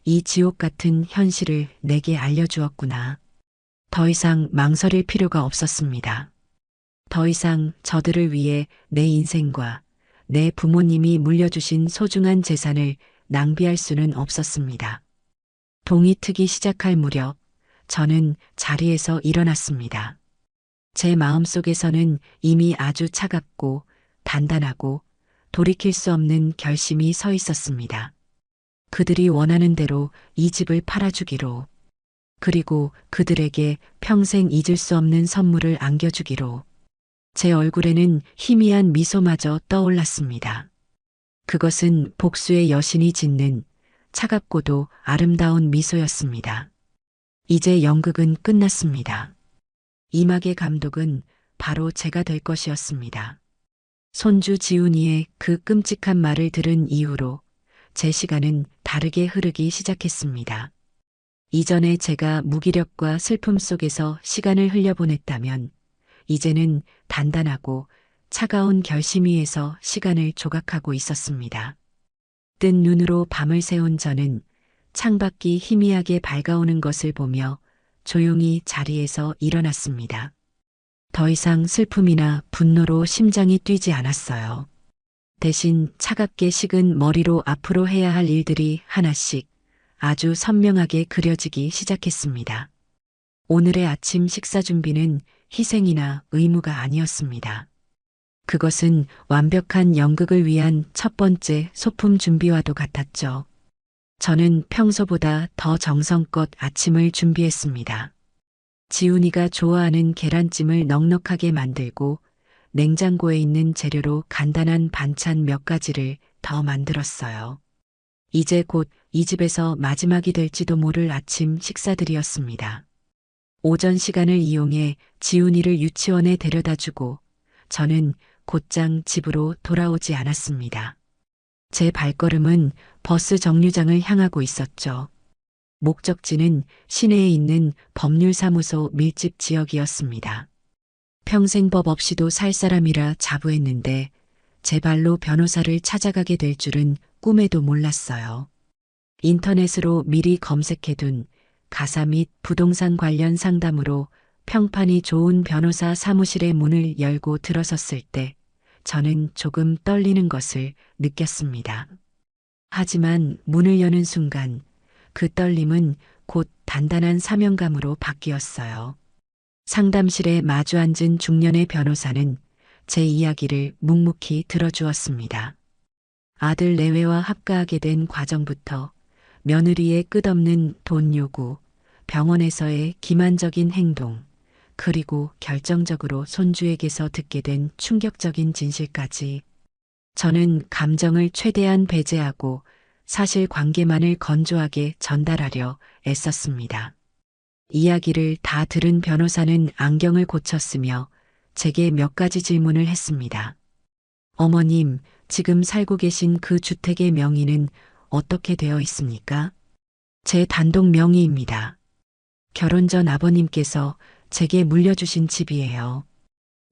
이 지옥 같은 현실을 내게 알려주었구나. 더 이상 망설일 필요가 없었습니다. 더 이상 저들을 위해 내 인생과 내 부모님이 물려주신 소중한 재산을 낭비할 수는 없었습니다. 동이 트기 시작할 무렵 저는 자리에서 일어났습니다. 제 마음속에서는 이미 아주 차갑고 단단하고 돌이킬 수 없는 결심이 서 있었습니다. 그들이 원하는 대로 이 집을 팔아주기로, 그리고 그들에게 평생 잊을 수 없는 선물을 안겨주기로. 제 얼굴에는 희미한 미소마저 떠올랐습니다. 그것은 복수의 여신이 짓는 차갑고도 아름다운 미소였습니다. 이제 연극은 끝났습니다. 이막의 감독은 바로 제가 될 것이었습니다. 손주 지훈이의 그 끔찍한 말을 들은 이후로 제 시간은 다르게 흐르기 시작했습니다. 이전에 제가 무기력과 슬픔 속에서 시간을 흘려보냈다면 이제는 단단하고 차가운 결심 위에서 시간을 조각하고 있었습니다. 뜬 눈으로 밤을 새운 저는 창밖이 희미하게 밝아오는 것을 보며 조용히 자리에서 일어났습니다. 더 이상 슬픔이나 분노로 심장이 뛰지 않았어요. 대신 차갑게 식은 머리로 앞으로 해야 할 일들이 하나씩 아주 선명하게 그려지기 시작했습니다. 오늘의 아침 식사 준비는 희생이나 의무가 아니었습니다. 그것은 완벽한 연극을 위한 첫 번째 소품 준비와도 같았죠. 저는 평소보다 더 정성껏 아침을 준비했습니다. 지훈이가 좋아하는 계란찜을 넉넉하게 만들고 냉장고에 있는 재료로 간단한 반찬 몇 가지를 더 만들었어요. 이제 곧 이 집에서 마지막이 될지도 모를 아침 식사들이었습니다. 오전 시간을 이용해 지훈이를 유치원에 데려다주고 저는 곧장 집으로 돌아오지 않았습니다. 제 발걸음은 버스 정류장을 향하고 있었죠. 목적지는 시내에 있는 법률사무소 밀집 지역이었습니다. 평생 법 없이도 살 사람이라 자부했는데 제 발로 변호사를 찾아가게 될 줄은 꿈에도 몰랐어요. 인터넷으로 미리 검색해둔 가사 및 부동산 관련 상담으로 평판이 좋은 변호사 사무실의 문을 열고 들어섰을 때 저는 조금 떨리는 것을 느꼈습니다. 하지만 문을 여는 순간 그 떨림은 곧 단단한 사명감으로 바뀌었어요. 상담실에 마주 앉은 중년의 변호사는 제 이야기를 묵묵히 들어주었습니다. 아들 내외와 합가하게 된 과정부터 며느리의 끝없는 돈 요구, 병원에서의 기만적인 행동, 그리고 결정적으로 손주에게서 듣게 된 충격적인 진실까지 저는 감정을 최대한 배제하고 사실관계만을 건조하게 전달하려 애썼습니다. 이야기를 다 들은 변호사는 안경을 고쳤으며 제게 몇 가지 질문을 했습니다. 어머님, 지금 살고 계신 그 주택의 명의는 어떻게 되어 있습니까? 제 단독 명의입니다. 결혼 전 아버님께서 제게 물려주신 집이에요.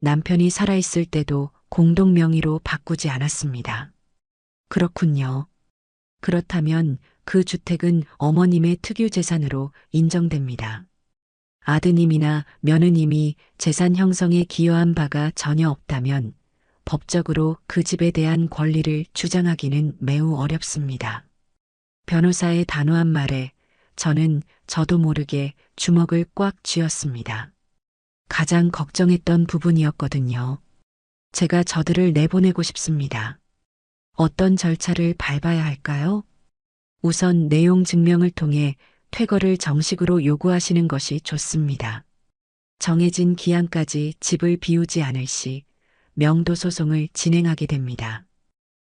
남편이 살아있을 때도 공동 명의로 바꾸지 않았습니다. 그렇군요. 그렇다면 그 주택은 어머님의 특유 재산으로 인정됩니다. 아드님이나 며느님이 재산 형성에 기여한 바가 전혀 없다면 법적으로 그 집에 대한 권리를 주장하기는 매우 어렵습니다. 변호사의 단호한 말에 저는 저도 모르게 주먹을 꽉 쥐었습니다. 가장 걱정했던 부분이었거든요. 제가 저들을 내보내고 싶습니다. 어떤 절차를 밟아야 할까요? 우선 내용 증명을 통해 퇴거를 정식으로 요구하시는 것이 좋습니다. 정해진 기한까지 집을 비우지 않을 시 명도 소송을 진행하게 됩니다.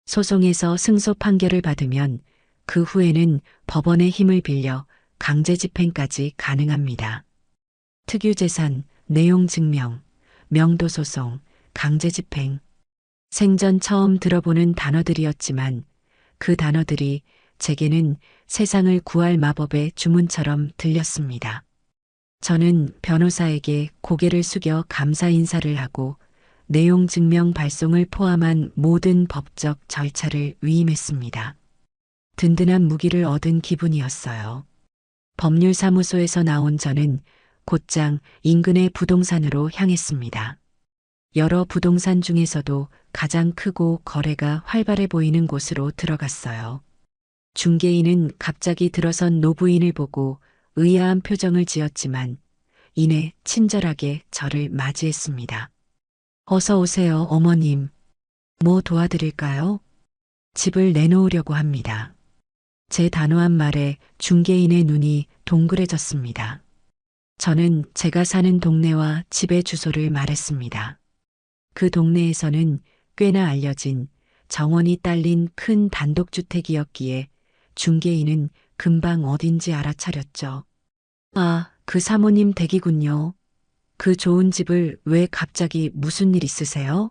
소송에서 승소 판결을 받으면 그 후에는 법원의 힘을 빌려 강제 집행까지 가능합니다. 특유재산, 내용 증명, 명도 소송, 강제 집행. 생전 처음 들어보는 단어들이었지만 그 단어들이 제게는 세상을 구할 마법의 주문처럼 들렸습니다. 저는 변호사에게 고개를 숙여 감사 인사를 하고 내용 증명 발송을 포함한 모든 법적 절차를 위임했습니다. 든든한 무기를 얻은 기분이었어요. 법률사무소에서 나온 저는 곧장 인근의 부동산으로 향했습니다. 여러 부동산 중에서도 가장 크고 거래가 활발해 보이는 곳으로 들어갔어요. 중개인은 갑자기 들어선 노부인을 보고 의아한 표정을 지었지만 이내 친절하게 저를 맞이했습니다. 어서 오세요, 어머님. 뭐 도와드릴까요? 집을 내놓으려고 합니다. 제 단호한 말에 중개인의 눈이 동그래졌습니다. 저는 제가 사는 동네와 집의 주소를 말했습니다. 그 동네에서는 꽤나 알려진 정원이 딸린 큰 단독주택이었기에 중개인은 금방 어딘지 알아차렸죠. 아, 그 사모님 댁이군요. 그 좋은 집을 왜 갑자기 무슨 일 있으세요?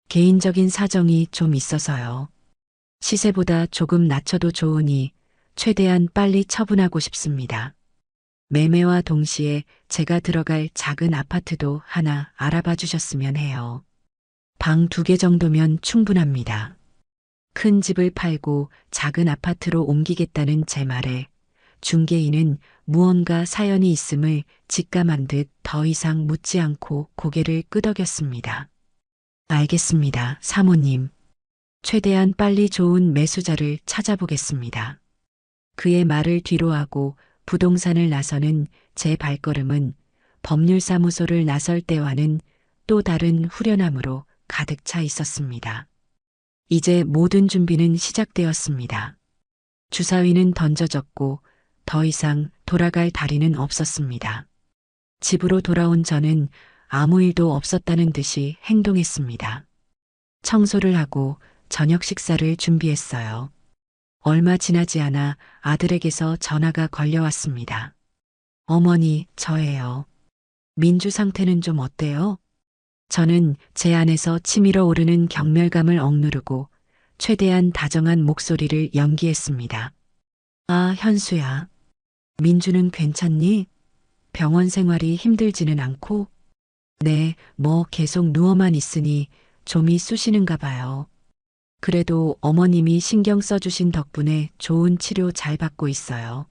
개인적인 사정이 좀 있어서요. 시세보다 조금 낮춰도 좋으니 최대한 빨리 처분하고 싶습니다. 매매와 동시에 제가 들어갈 작은 아파트도 하나 알아봐 주셨으면 해요. 방 2개 정도면 충분합니다. 큰 집을 팔고 작은 아파트로 옮기겠다는 제 말에 중개인은 무언가 사연이 있음을 직감한 듯 더 이상 묻지 않고 고개를 끄덕였습니다. 알겠습니다, 사모님. 최대한 빨리 좋은 매수자를 찾아보겠습니다. 그의 말을 뒤로하고 부동산을 나서는 제 발걸음은 법률사무소를 나설 때와는 또 다른 후련함으로 가득 차 있었습니다. 이제 모든 준비는 시작되었습니다. 주사위는 던져졌고 더 이상 돌아갈 다리는 없었습니다. 집으로 돌아온 저는 아무 일도 없었다는 듯이 행동했습니다. 청소를 하고 저녁 식사를 준비했어요. 얼마 지나지 않아 아들에게서 전화가 걸려왔습니다. 어머니, 저예요. 민주 상태는 좀 어때요? 저는 제 안에서 치밀어 오르는 경멸감을 억누르고 최대한 다정한 목소리를 연기했습니다. 아, 현수야. 민주는 괜찮니? 병원 생활이 힘들지는 않고? 네, 뭐 계속 누워만 있으니 좀이 쑤시는가 봐요. 그래도 어머님이 신경 써주신 덕분에 좋은 치료 잘 받고 있어요.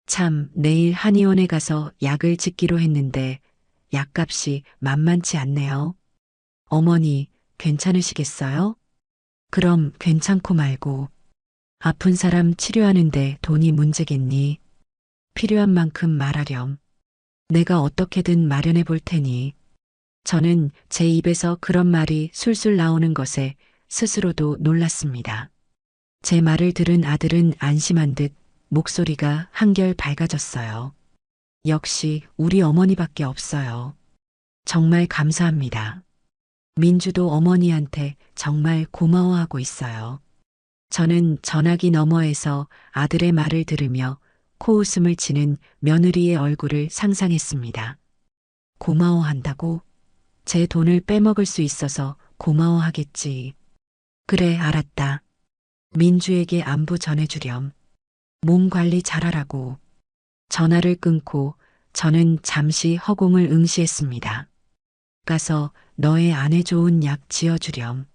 참, 내일 한의원에 가서 약을 짓기로 했는데 약값이 만만치 않네요. 어머니, 괜찮으시겠어요? 그럼 괜찮고 말고. 아픈 사람 치료하는데 돈이 문제겠니? 필요한 만큼 말하렴. 내가 어떻게든 마련해 볼 테니. 저는 제 입에서 그런 말이 술술 나오는 것에 스스로도 놀랐습니다. 제 말을 들은 아들은 안심한 듯 목소리가 한결 밝아졌어요. 역시 우리 어머니밖에 없어요. 정말 감사합니다. 민주도 어머니한테 정말 고마워하고 있어요. 저는 전화기 너머에서 아들의 말을 들으며 코웃음을 치는 며느리의 얼굴을 상상했습니다. 고마워한다고? 제 돈을 빼먹을 수 있어서 고마워하겠지. 그래, 알았다. 민주에게 안부 전해주렴. 몸 관리 잘하라고. 전화를 끊고 저는 잠시 허공을 응시했습니다. 가서 너의 아내 좋은 약 지어주렴.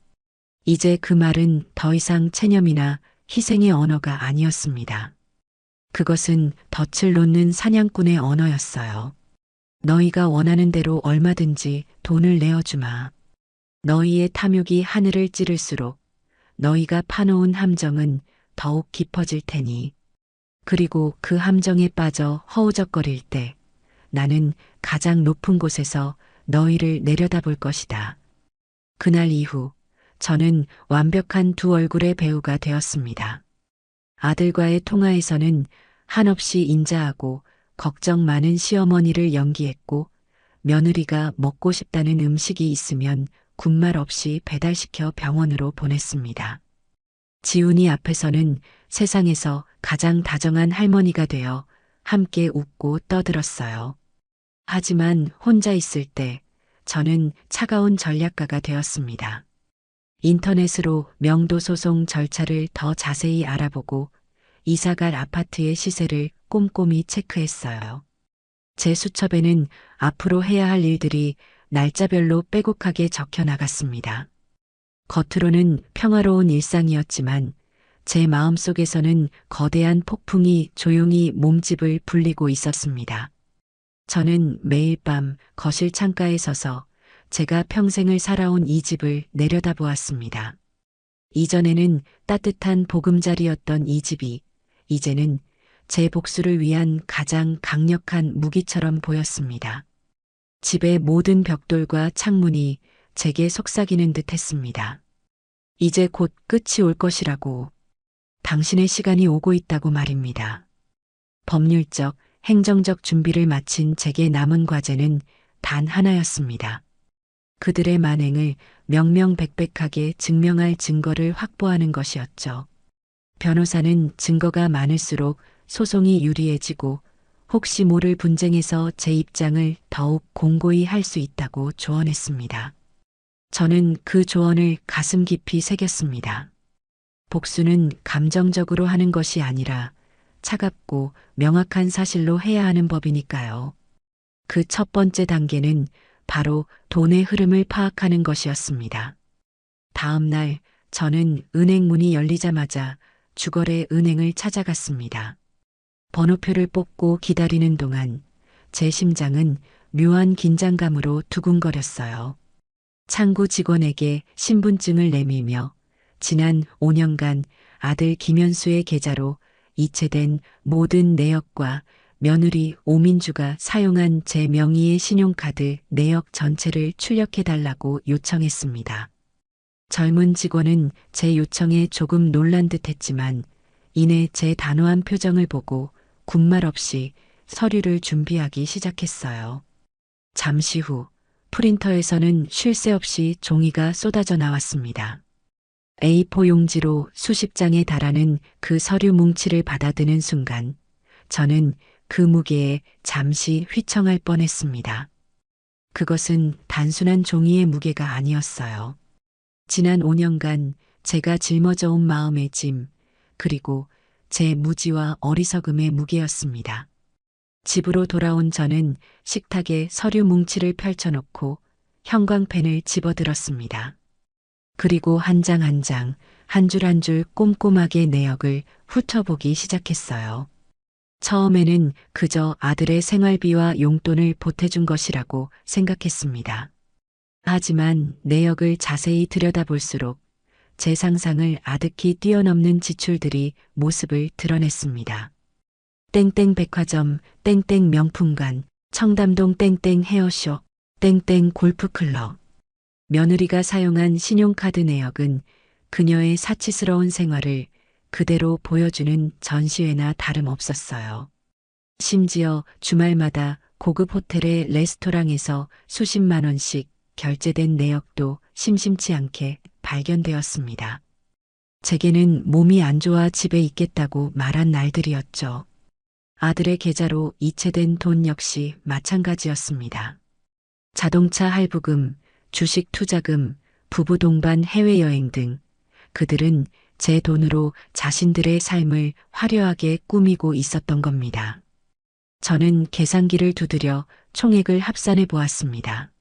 이제 그 말은 더 이상 체념이나 희생의 언어가 아니었습니다. 그것은 덫을 놓는 사냥꾼의 언어였어요. 너희가 원하는 대로 얼마든지 돈을 내어주마. 너희의 탐욕이 하늘을 찌를수록 너희가 파놓은 함정은 더욱 깊어질 테니. 그리고 그 함정에 빠져 허우적거릴 때 나는 가장 높은 곳에서 너희를 내려다볼 것이다. 그날 이후 저는 완벽한 두 얼굴의 배우가 되었습니다. 아들과의 통화에서는 한없이 인자하고 걱정 많은 시어머니를 연기했고 며느리가 먹고 싶다는 음식이 있으면 군말 없이 배달시켜 병원으로 보냈습니다. 지훈이 앞에서는 세상에서 가장 다정한 할머니가 되어 함께 웃고 떠들었어요. 하지만 혼자 있을 때 저는 차가운 전략가가 되었습니다. 인터넷으로 명도 소송 절차를 더 자세히 알아보고 이사갈 아파트의 시세를 꼼꼼히 체크했어요. 제 수첩에는 앞으로 해야 할 일들이 날짜별로 빼곡하게 적혀 나갔습니다. 겉으로는 평화로운 일상이었지만 제 마음속에서는 거대한 폭풍이 조용히 몸집을 불리고 있었습니다. 저는 매일 밤 거실 창가에 서서 제가 평생을 살아온 이 집을 내려다보았습니다. 이전에는 따뜻한 보금자리였던 이 집이 이제는 제 복수를 위한 가장 강력한 무기처럼 보였습니다. 집의 모든 벽돌과 창문이 제게 속삭이는 듯 했습니다. 이제 곧 끝이 올 것이라고. 당신의 시간이 오고 있다고 말입니다. 법률적, 행정적 준비를 마친 제게 남은 과제는 단 하나였습니다. 그들의 만행을 명명백백하게 증명할 증거를 확보하는 것이었죠. 변호사는 증거가 많을수록 소송이 유리해지고 혹시 모를 분쟁에서 제 입장을 더욱 공고히 할 수 있다고 조언했습니다. 저는 그 조언을 가슴 깊이 새겼습니다. 복수는 감정적으로 하는 것이 아니라 차갑고 명확한 사실로 해야 하는 법이니까요. 그 첫 번째 단계는 바로 돈의 흐름을 파악하는 것이었습니다. 다음 날 저는 은행 문이 열리자마자 주거래 은행을 찾아갔습니다. 번호표를 뽑고 기다리는 동안 제 심장은 묘한 긴장감으로 두근거렸어요. 창구 직원에게 신분증을 내밀며 지난 5년간 아들 김현수의 계좌로 이체된 모든 내역과 며느리 오민주가 사용한 제 명의의 신용카드 내역 전체를 출력해달라고 요청했습니다. 젊은 직원은 제 요청에 조금 놀란 듯 했지만 이내 제 단호한 표정을 보고 군말 없이 서류를 준비하기 시작했어요. 잠시 후 프린터에서는 쉴 새 없이 종이가 쏟아져 나왔습니다. A4 용지로 수십 장에 달하는 그 서류 뭉치를 받아드는 순간 저는 그 무게에 잠시 휘청할 뻔했습니다. 그것은 단순한 종이의 무게가 아니었어요. 지난 5년간 제가 짊어져 온 마음의 짐, 그리고 제 무지와 어리석음의 무게였습니다. 집으로 돌아온 저는 식탁에 서류 뭉치를 펼쳐놓고 형광펜을 집어들었습니다. 그리고 한 장 한 장, 한 줄 한 줄 꼼꼼하게 내역을 훑어보기 시작했어요. 처음에는 그저 아들의 생활비와 용돈을 보태준 것이라고 생각했습니다. 하지만 내역을 자세히 들여다볼수록 제 상상을 아득히 뛰어넘는 지출들이 모습을 드러냈습니다. 땡땡 백화점, 땡땡 명품관, 청담동 땡땡 헤어숍, 땡땡 골프클럽. 며느리가 사용한 신용카드 내역은 그녀의 사치스러운 생활을 그대로 보여주는 전시회나 다름없었어요. 심지어 주말마다 고급 호텔의 레스토랑에서 수십만 원씩 결제된 내역도 심심치 않게 발견되었습니다. 제게는 몸이 안 좋아 집에 있겠다고 말한 날들이었죠. 아들의 계좌로 이체된 돈 역시 마찬가지였습니다. 자동차 할부금, 주식 투자금, 부부 동반 해외여행 등 그들은 제 돈으로 자신들의 삶을 화려하게 꾸미고 있었던 겁니다. 저는 계산기를 두드려 총액을 합산해 보았습니다.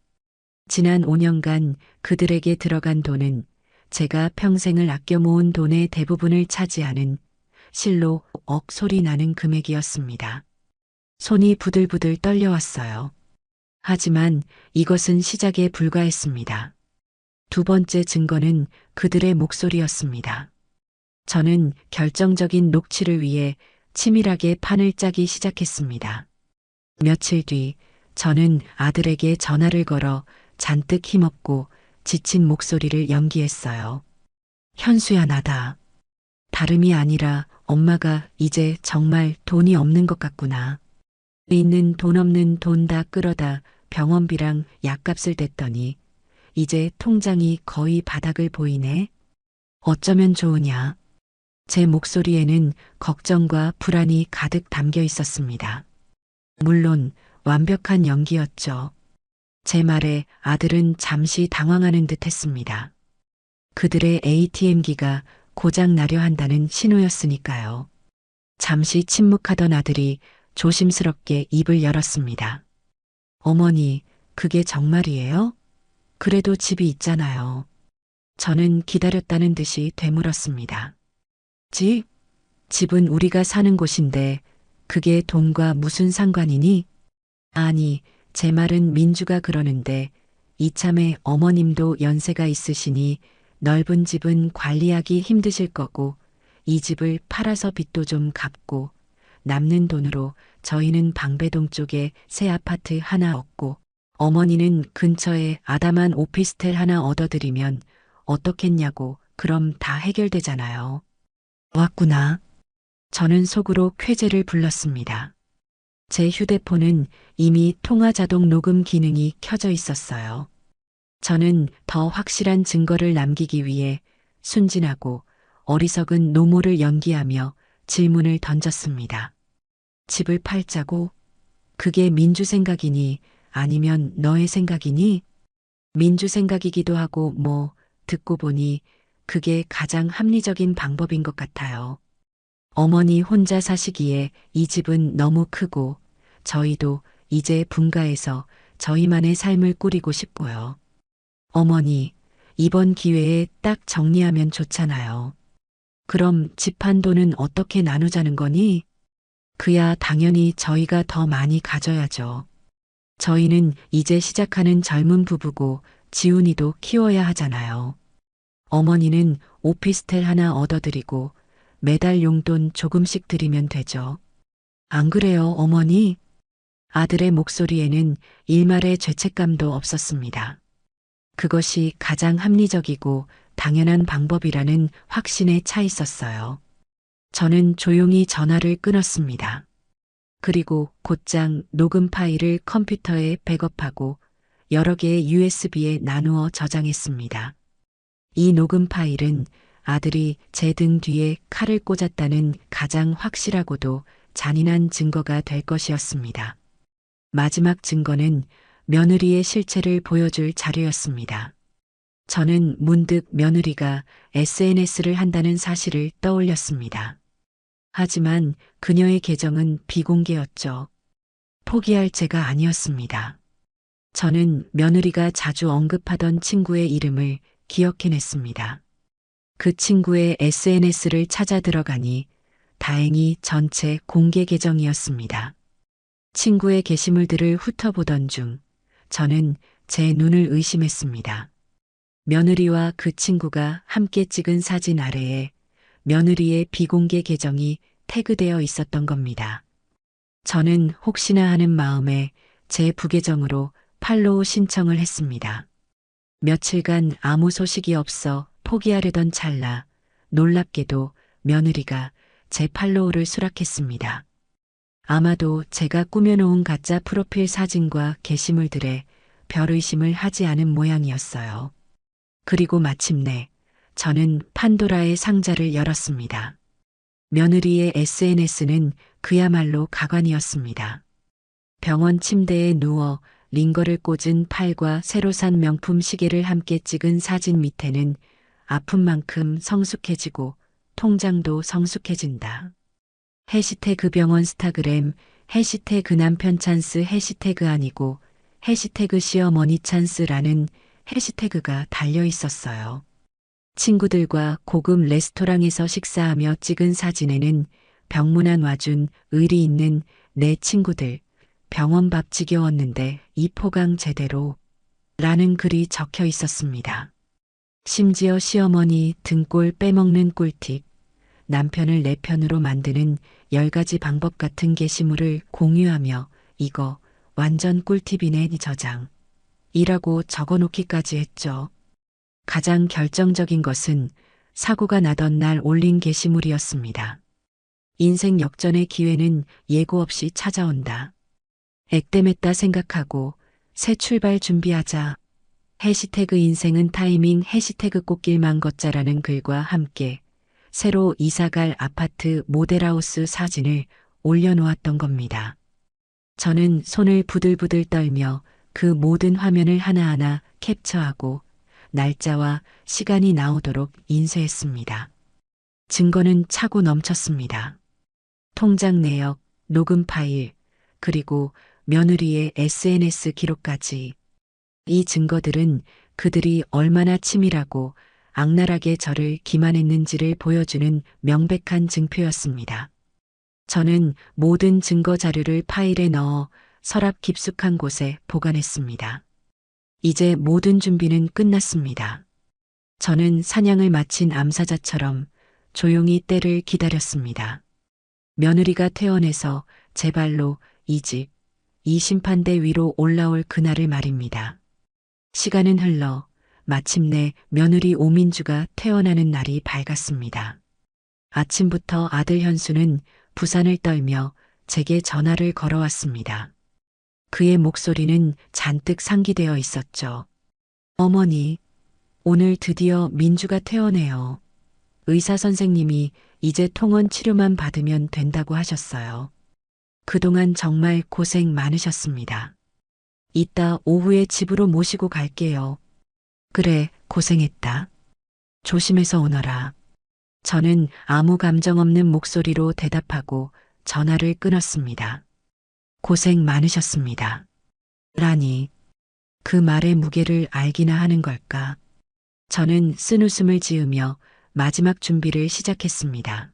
지난 5년간 그들에게 들어간 돈은 제가 평생을 아껴 모은 돈의 대부분을 차지하는 실로 억 소리 나는 금액이었습니다. 손이 부들부들 떨려왔어요. 하지만 이것은 시작에 불과했습니다. 두 번째 증거는 그들의 목소리였습니다. 저는 결정적인 녹취를 위해 치밀하게 판을 짜기 시작했습니다. 며칠 뒤 저는 아들에게 전화를 걸어 잔뜩 힘없고 지친 목소리를 연기했어요. 현수야, 나다. 다름이 아니라 엄마가 이제 정말 돈이 없는 것 같구나. 있는 돈 없는 돈 다 끌어다 병원비랑 약값을 댔더니 이제 통장이 거의 바닥을 보이네. 어쩌면 좋으냐. 제 목소리에는 걱정과 불안이 가득 담겨 있었습니다. 물론 완벽한 연기였죠. 제 말에 아들은 잠시 당황하는 듯 했습니다. 그들의 ATM기가 고장 나려 한다는 신호였으니까요. 잠시 침묵하던 아들이 조심스럽게 입을 열었습니다. 어머니, 그게 정말이에요? 그래도 집이 있잖아요. 저는 기다렸다는 듯이 되물었습니다. 집? 집은 우리가 사는 곳인데 그게 돈과 무슨 상관이니? 아니, 제 말은 민주가 그러는데 이참에 어머님도 연세가 있으시니 넓은 집은 관리하기 힘드실 거고 이 집을 팔아서 빚도 좀 갚고 남는 돈으로 저희는 방배동 쪽에 새 아파트 하나 얻고 어머니는 근처에 아담한 오피스텔 하나 얻어드리면 어떻겠냐고. 그럼 다 해결되잖아요. 왔구나. 저는 속으로 쾌재를 불렀습니다. 제 휴대폰은 이미 통화 자동 녹음 기능이 켜져 있었어요. 저는 더 확실한 증거를 남기기 위해 순진하고 어리석은 노모를 연기하며 질문을 던졌습니다. 집을 팔자고? 그게 민주 생각이니 아니면 너의 생각이니? 민주 생각이기도 하고 듣고 보니 그게 가장 합리적인 방법인 것 같아요. 어머니 혼자 사시기에 이 집은 너무 크고 저희도 이제 분가해서 저희만의 삶을 꾸리고 싶고요. 어머니, 이번 기회에 딱 정리하면 좋잖아요. 그럼 집 한 돈은 어떻게 나누자는 거니? 그야 당연히 저희가 더 많이 가져야죠. 저희는 이제 시작하는 젊은 부부고 지훈이도 키워야 하잖아요. 어머니는 오피스텔 하나 얻어드리고 매달 용돈 조금씩 드리면 되죠. 안 그래요, 어머니? 아들의 목소리에는 일말의 죄책감도 없었습니다. 그것이 가장 합리적이고 당연한 방법이라는 확신에 차 있었어요. 저는 조용히 전화를 끊었습니다. 그리고 곧장 녹음 파일을 컴퓨터에 백업하고 여러 개의 USB에 나누어 저장했습니다. 이 녹음 파일은 아들이 제 등 뒤에 칼을 꽂았다는 가장 확실하고도 잔인한 증거가 될 것이었습니다. 마지막 증거는 며느리의 실체를 보여줄 자료였습니다. 저는 문득 며느리가 SNS를 한다는 사실을 떠올렸습니다. 하지만 그녀의 계정은 비공개였죠. 포기할 제가 아니었습니다. 저는 며느리가 자주 언급하던 친구의 이름을 기억해냈습니다. 그 친구의 SNS를 찾아 들어가니 다행히 전체 공개 계정이었습니다. 친구의 게시물들을 훑어보던 중 저는 제 눈을 의심했습니다. 며느리와 그 친구가 함께 찍은 사진 아래에 며느리의 비공개 계정이 태그되어 있었던 겁니다. 저는 혹시나 하는 마음에 제 부계정으로 팔로우 신청을 했습니다. 며칠간 아무 소식이 없어 포기하려던 찰나 놀랍게도 며느리가 제 팔로우를 수락했습니다. 아마도 제가 꾸며놓은 가짜 프로필 사진과 게시물들에 별의심을 하지 않은 모양이었어요. 그리고 마침내 저는 판도라의 상자를 열었습니다. 며느리의 SNS는 그야말로 가관이었습니다. 병원 침대에 누워 링거를 꽂은 팔과 새로 산 명품 시계를 함께 찍은 사진 밑에는 아픈 만큼 성숙해지고 통장도 성숙해진다. 해시태그 병원 스타그램, 해시태그 남편 찬스, 해시태그 아니고 해시태그 시어머니 찬스라는 해시태그가 달려 있었어요. 친구들과 고급 레스토랑에서 식사하며 찍은 사진에는 병문안 와준 의리 있는 내 친구들, 병원 밥 지겨웠는데 이 포강 제대로 라는 글이 적혀 있었습니다. 심지어 시어머니 등골 빼먹는 꿀팁, 남편을 내 편으로 만드는 10가지 방법 같은 게시물을 공유하며 이거 완전 꿀팁이네 저장. 이라고 적어놓기까지 했죠. 가장 결정적인 것은 사고가 나던 날 올린 게시물이었습니다. 인생 역전의 기회는 예고 없이 찾아온다. 액땜했다 생각하고 새 출발 준비하자. 해시태그 인생은 타이밍 해시태그 꽃길만 걷자라는 글과 함께 새로 이사갈 아파트 모델하우스 사진을 올려놓았던 겁니다. 저는 손을 부들부들 떨며 그 모든 화면을 하나하나 캡처하고 날짜와 시간이 나오도록 인쇄했습니다. 증거는 차고 넘쳤습니다. 통장 내역, 녹음 파일, 그리고 며느리의 SNS 기록까지. 이 증거들은 그들이 얼마나 치밀하고 악랄하게 저를 기만했는지를 보여주는 명백한 증표였습니다. 저는 모든 증거 자료를 파일에 넣어 서랍 깊숙한 곳에 보관했습니다. 이제 모든 준비는 끝났습니다. 저는 사냥을 마친 암사자처럼 조용히 때를 기다렸습니다. 며느리가 퇴원해서 제 발로 이 집, 이 심판대 위로 올라올 그날을 말입니다. 시간은 흘러 마침내 며느리 오민주가 퇴원하는 날이 밝았습니다. 아침부터 아들 현수는 부산을 떨며 제게 전화를 걸어왔습니다. 그의 목소리는 잔뜩 상기되어 있었죠. 어머니, 오늘 드디어 민주가 퇴원해요. 의사 선생님이 이제 통원 치료만 받으면 된다고 하셨어요. 그동안 정말 고생 많으셨습니다. 이따 오후에 집으로 모시고 갈게요. 그래, 고생했다. 조심해서 오너라. 저는 아무 감정 없는 목소리로 대답하고 전화를 끊었습니다. 고생 많으셨습니다. 라니, 그 말의 무게를 알기나 하는 걸까? 저는 쓴웃음을 지으며 마지막 준비를 시작했습니다.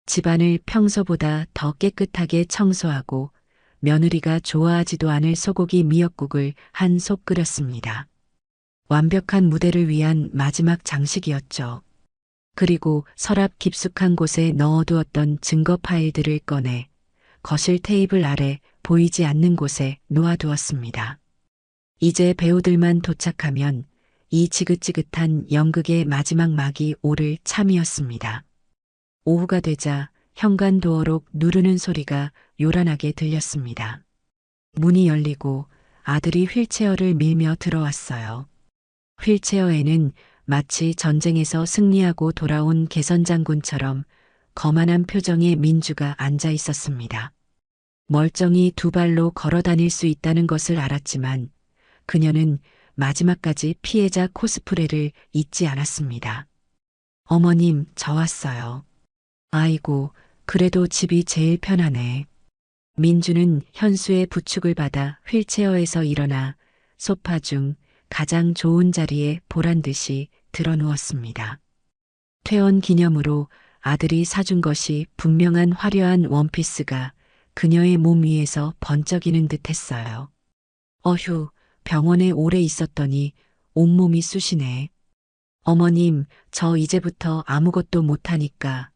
집안을 평소보다 더 깨끗하게 청소하고 며느리가 좋아하지도 않을 소고기 미역국을 한 솥 끓였습니다. 완벽한 무대를 위한 마지막 장식이었죠. 그리고 서랍 깊숙한 곳에 넣어두었던 증거 파일들을 꺼내 거실 테이블 아래 보이지 않는 곳에 놓아두었습니다. 이제 배우들만 도착하면 이 지긋지긋한 연극의 마지막 막이 오를 참이었습니다. 오후가 되자 현관 도어록 누르는 소리가 요란하게 들렸습니다. 문이 열리고 아들이 휠체어를 밀며 들어왔어요. 휠체어에는 마치 전쟁에서 승리하고 돌아온 개선장군처럼 거만한 표정의 민주가 앉아 있었습니다. 멀쩡히 두 발로 걸어 다닐 수 있다는 것을 알았지만 그녀는 마지막까지 피해자 코스프레를 잊지 않았습니다. 어머님, 저 왔어요. 아이고, 그래도 집이 제일 편하네. 민주는 현수의 부축을 받아 휠체어에서 일어나 소파 중 가장 좋은 자리에 보란 듯이 드러누웠습니다. 퇴원 기념으로 아들이 사준 것이 분명한 화려한 원피스가 그녀의 몸 위에서 번쩍이는 듯 했어요. 어휴, 병원에 오래 있었더니 온몸이 쑤시네. 어머님, 저 이제부터 아무것도 못하니까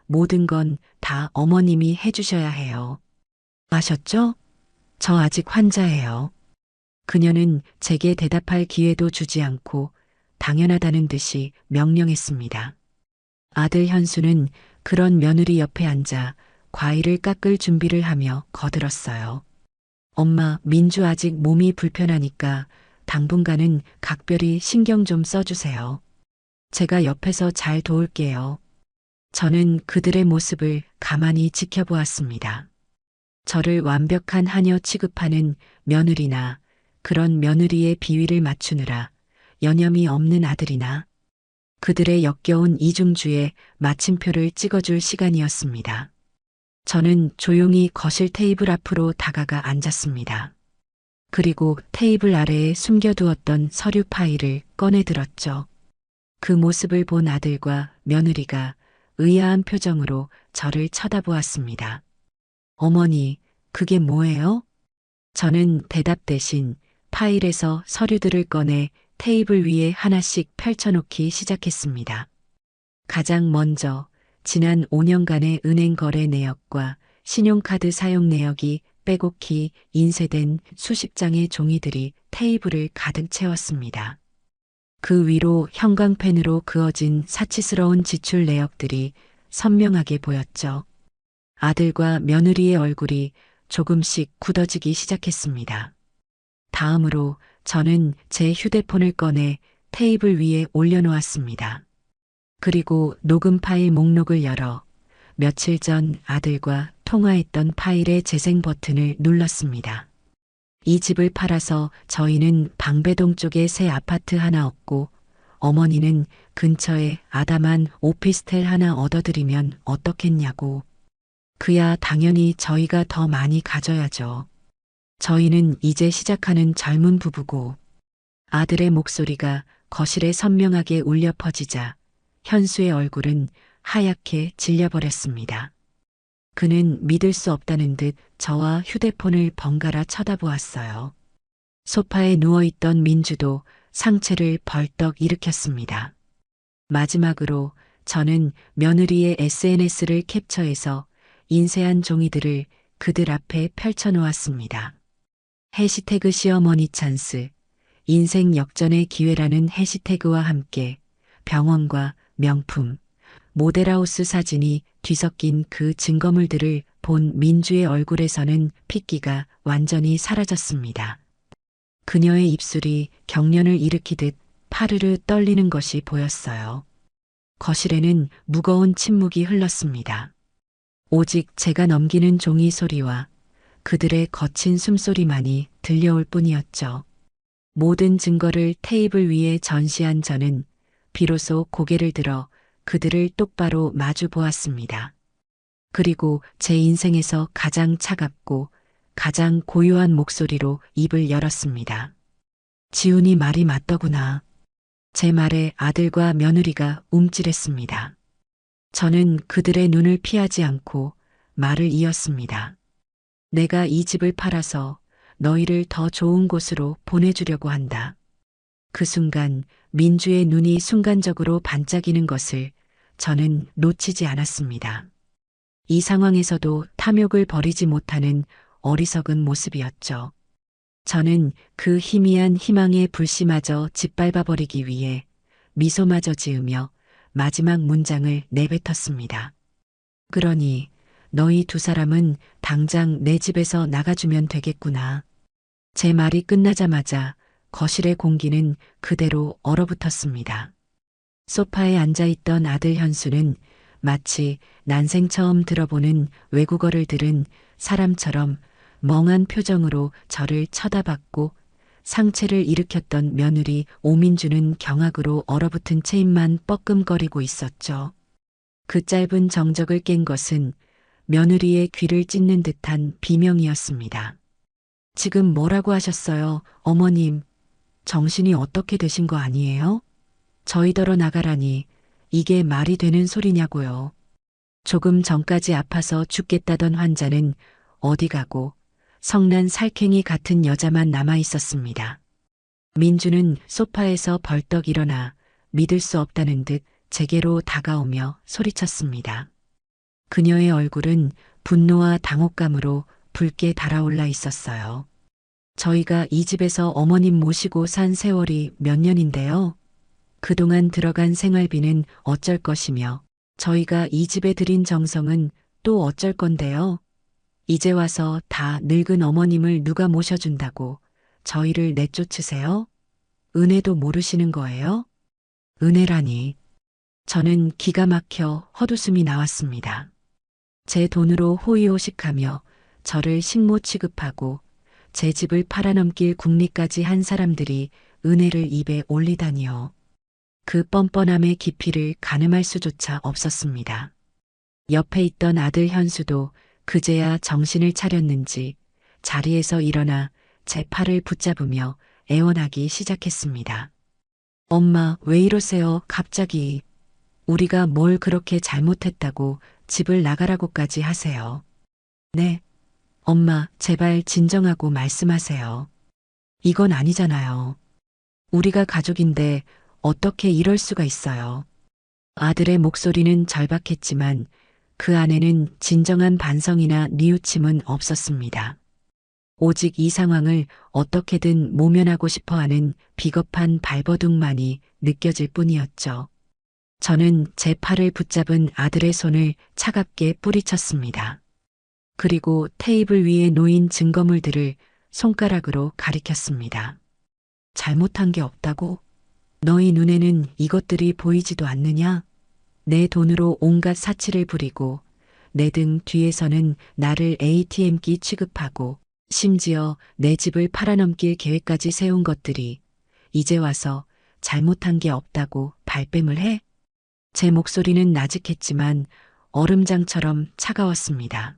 모든 건 다 어머님이 해주셔야 해요. 아셨죠? 저 아직 환자예요. 그녀는 제게 대답할 기회도 주지 않고 당연하다는 듯이 명령했습니다. 아들 현수는 그런 며느리 옆에 앉아 과일을 깎을 준비를 하며 거들었어요. 엄마, 민주 아직 몸이 불편하니까 당분간은 각별히 신경 좀 써주세요. 제가 옆에서 잘 도울게요. 저는 그들의 모습을 가만히 지켜보았습니다. 저를 완벽한 하녀 취급하는 며느리나 그런 며느리의 비위를 맞추느라 여념이 없는 아들이나 그들의 역겨운 이중주에 마침표를 찍어줄 시간이었습니다. 저는 조용히 거실 테이블 앞으로 다가가 앉았습니다. 그리고 테이블 아래에 숨겨두었던 서류 파일을 꺼내들었죠. 그 모습을 본 아들과 며느리가 의아한 표정으로 저를 쳐다보았습니다. 어머니, 그게 뭐예요? 저는 대답 대신 파일에서 서류들을 꺼내 테이블 위에 하나씩 펼쳐놓기 시작했습니다. 가장 먼저 지난 5년간의 은행 거래 내역과 신용카드 사용 내역이 빼곡히 인쇄된 수십 장의 종이들이 테이블을 가득 채웠습니다. 그 위로 형광펜으로 그어진 사치스러운 지출 내역들이 선명하게 보였죠. 아들과 며느리의 얼굴이 조금씩 굳어지기 시작했습니다. 다음으로 저는 제 휴대폰을 꺼내 테이블 위에 올려놓았습니다. 그리고 녹음 파일 목록을 열어 며칠 전 아들과 통화했던 파일의 재생 버튼을 눌렀습니다. 이 집을 팔아서 저희는 방배동 쪽에 새 아파트 하나 얻고 어머니는 근처에 아담한 오피스텔 하나 얻어드리면 어떻겠냐고. 그야 당연히 저희가 더 많이 가져야죠. 저희는 이제 시작하는 젊은 부부고. 아들의 목소리가 거실에 선명하게 울려 퍼지자 현수의 얼굴은 하얗게 질려버렸습니다. 그는 믿을 수 없다는 듯 저와 휴대폰을 번갈아 쳐다보았어요. 소파에 누워있던 민주도 상체를 벌떡 일으켰습니다. 마지막으로 저는 며느리의 SNS를 캡처해서 인쇄한 종이들을 그들 앞에 펼쳐놓았습니다. 해시태그 시어머니 찬스, 인생 역전의 기회라는 해시태그와 함께 병원과 명품, 모델하우스 사진이 뒤섞인 그 증거물들을 본 민주의 얼굴에서는 핏기가 완전히 사라졌습니다. 그녀의 입술이 경련을 일으키듯 파르르 떨리는 것이 보였어요. 거실에는 무거운 침묵이 흘렀습니다. 오직 제가 넘기는 종이 소리와 그들의 거친 숨소리만이 들려올 뿐이었죠. 모든 증거를 테이블 위에 전시한 저는 비로소 고개를 들어 그들을 똑바로 마주 보았습니다. 그리고 제 인생에서 가장 차갑고 가장 고요한 목소리로 입을 열었습니다. 지훈이 말이 맞더구나. 제 말에 아들과 며느리가 움찔했습니다. 저는 그들의 눈을 피하지 않고 말을 이었습니다. 내가 이 집을 팔아서 너희를 더 좋은 곳으로 보내주려고 한다. 그 순간 민주의 눈이 순간적으로 반짝이는 것을 저는 놓치지 않았습니다. 이 상황에서도 탐욕을 버리지 못하는 어리석은 모습이었죠. 저는 그 희미한 희망의 불씨마저 짓밟아버리기 위해 미소마저 지으며 마지막 문장을 내뱉었습니다. 그러니 너희 두 사람은 당장 내 집에서 나가주면 되겠구나. 제 말이 끝나자마자 거실의 공기는 그대로 얼어붙었습니다. 소파에 앉아있던 아들 현수는 마치 난생 처음 들어보는 외국어를 들은 사람처럼 멍한 표정으로 저를 쳐다봤고 상체를 일으켰던 며느리 오민주는 경악으로 얼어붙은 채 입만 뻐끔거리고 있었죠. 그 짧은 정적을 깬 것은 며느리의 귀를 찢는 듯한 비명이었습니다. 지금 뭐라고 하셨어요, 어머님? 정신이 어떻게 되신 거 아니에요? 저희더러 나가라니 이게 말이 되는 소리냐고요. 조금 전까지 아파서 죽겠다던 환자는 어디 가고 성난 살쾡이 같은 여자만 남아 있었습니다. 민주는 소파에서 벌떡 일어나 믿을 수 없다는 듯 제게로 다가오며 소리쳤습니다. 그녀의 얼굴은 분노와 당혹감으로 붉게 달아올라 있었어요. 저희가 이 집에서 어머님 모시고 산 세월이 몇 년인데요. 그동안 들어간 생활비는 어쩔 것이며 저희가 이 집에 들인 정성은 또 어쩔 건데요. 이제 와서 다 늙은 어머님을 누가 모셔준다고 저희를 내쫓으세요? 은혜도 모르시는 거예요? 은혜라니. 저는 기가 막혀 헛웃음이 나왔습니다. 제 돈으로 호의호식하며 저를 식모 취급하고 제 집을 팔아넘길 궁리까지 한 사람들이 은혜를 입에 올리다니요. 그 뻔뻔함의 깊이를 가늠할 수조차 없었습니다. 옆에 있던 아들 현수도 그제야 정신을 차렸는지 자리에서 일어나 제 팔을 붙잡으며 애원하기 시작했습니다. 엄마, 왜 이러세요, 갑자기. 우리가 뭘 그렇게 잘못했다고 집을 나가라고까지 하세요. 네. 엄마, 제발 진정하고 말씀하세요. 이건 아니잖아요. 우리가 가족인데 어떻게 이럴 수가 있어요. 아들의 목소리는 절박했지만 그 안에는 진정한 반성이나 뉘우침은 없었습니다. 오직 이 상황을 어떻게든 모면하고 싶어하는 비겁한 발버둥만이 느껴질 뿐이었죠. 저는 제 팔을 붙잡은 아들의 손을 차갑게 뿌리쳤습니다. 그리고 테이블 위에 놓인 증거물들을 손가락으로 가리켰습니다. 잘못한 게 없다고? 너희 눈에는 이것들이 보이지도 않느냐? 내 돈으로 온갖 사치를 부리고 내 등 뒤에서는 나를 ATM기 취급하고 심지어 내 집을 팔아넘길 계획까지 세운 것들이 이제 와서 잘못한 게 없다고 발뺌을 해? 제 목소리는 나직했지만 얼음장처럼 차가웠습니다.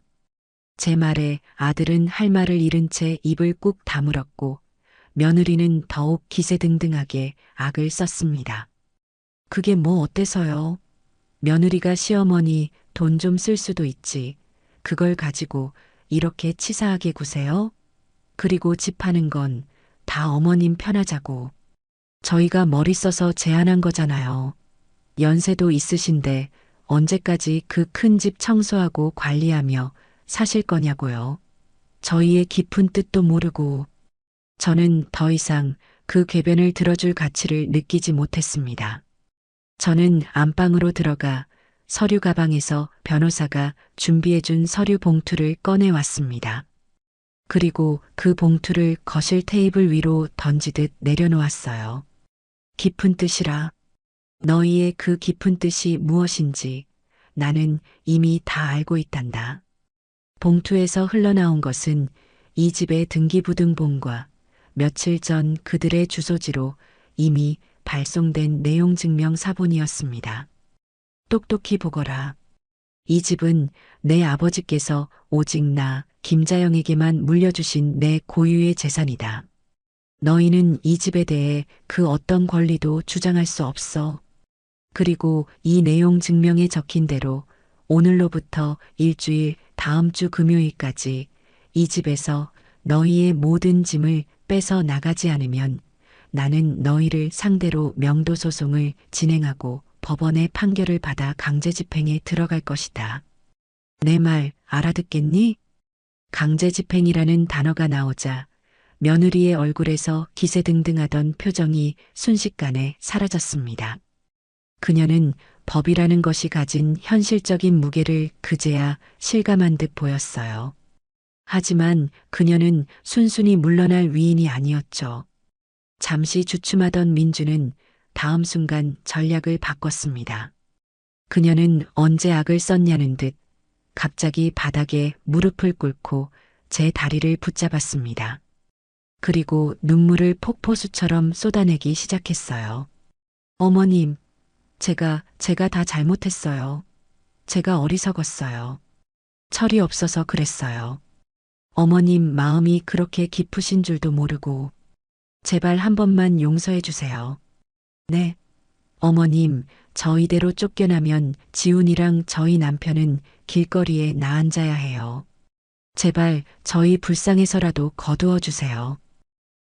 제 말에 아들은 할 말을 잃은 채 입을 꾹 다물었고 며느리는 더욱 기세등등하게 악을 썼습니다. 그게 뭐 어때서요? 며느리가 시어머니 돈 좀 쓸 수도 있지. 그걸 가지고 이렇게 치사하게 구세요? 그리고 집 파는 건 다 어머님 편하자고. 저희가 머리 써서 제안한 거잖아요. 연세도 있으신데 언제까지 그 큰 집 청소하고 관리하며 사실 거냐고요. 저희의 깊은 뜻도 모르고. 저는 더 이상 그 궤변을 들어줄 가치를 느끼지 못했습니다. 저는 안방으로 들어가 서류 가방에서 변호사가 준비해준 서류 봉투를 꺼내왔습니다. 그리고 그 봉투를 거실 테이블 위로 던지듯 내려놓았어요. 깊은 뜻이라. 너희의 그 깊은 뜻이 무엇인지 나는 이미 다 알고 있단다. 봉투에서 흘러나온 것은 이 집의 등기부등본과 며칠 전 그들의 주소지로 이미 발송된 내용 증명 사본이었습니다. 똑똑히 보거라. 이 집은 내 아버지께서 오직 나 김자영에게만 물려주신 내 고유의 재산이다. 너희는 이 집에 대해 그 어떤 권리도 주장할 수 없어. 그리고 이 내용 증명에 적힌 대로 오늘로부터 일주일 다음 주 금요일까지 이 집에서 너희의 모든 짐을 빼서 나가지 않으면 나는 너희를 상대로 명도소송을 진행하고 법원의 판결을 받아 강제집행에 들어갈 것이다. 내 말 알아듣겠니? 강제집행이라는 단어가 나오자 며느리의 얼굴에서 기세등등하던 표정이 순식간에 사라졌습니다. 그녀는 법이라는 것이 가진 현실적인 무게를 그제야 실감한 듯 보였어요. 하지만 그녀는 순순히 물러날 위인이 아니었죠. 잠시 주춤하던 민주는 다음 순간 전략을 바꿨습니다. 그녀는 언제 악을 썼냐는 듯 갑자기 바닥에 무릎을 꿇고 제 다리를 붙잡았습니다. 그리고 눈물을 폭포수처럼 쏟아내기 시작했어요. 어머님, 제가 다 잘못했어요. 제가 어리석었어요. 철이 없어서 그랬어요. 어머님 마음이 그렇게 깊으신 줄도 모르고 제발 한 번만 용서해 주세요. 네. 어머님, 저 이대로 쫓겨나면 지훈이랑 저희 남편은 길거리에 나앉아야 해요. 제발 저희 불쌍해서라도 거두어 주세요.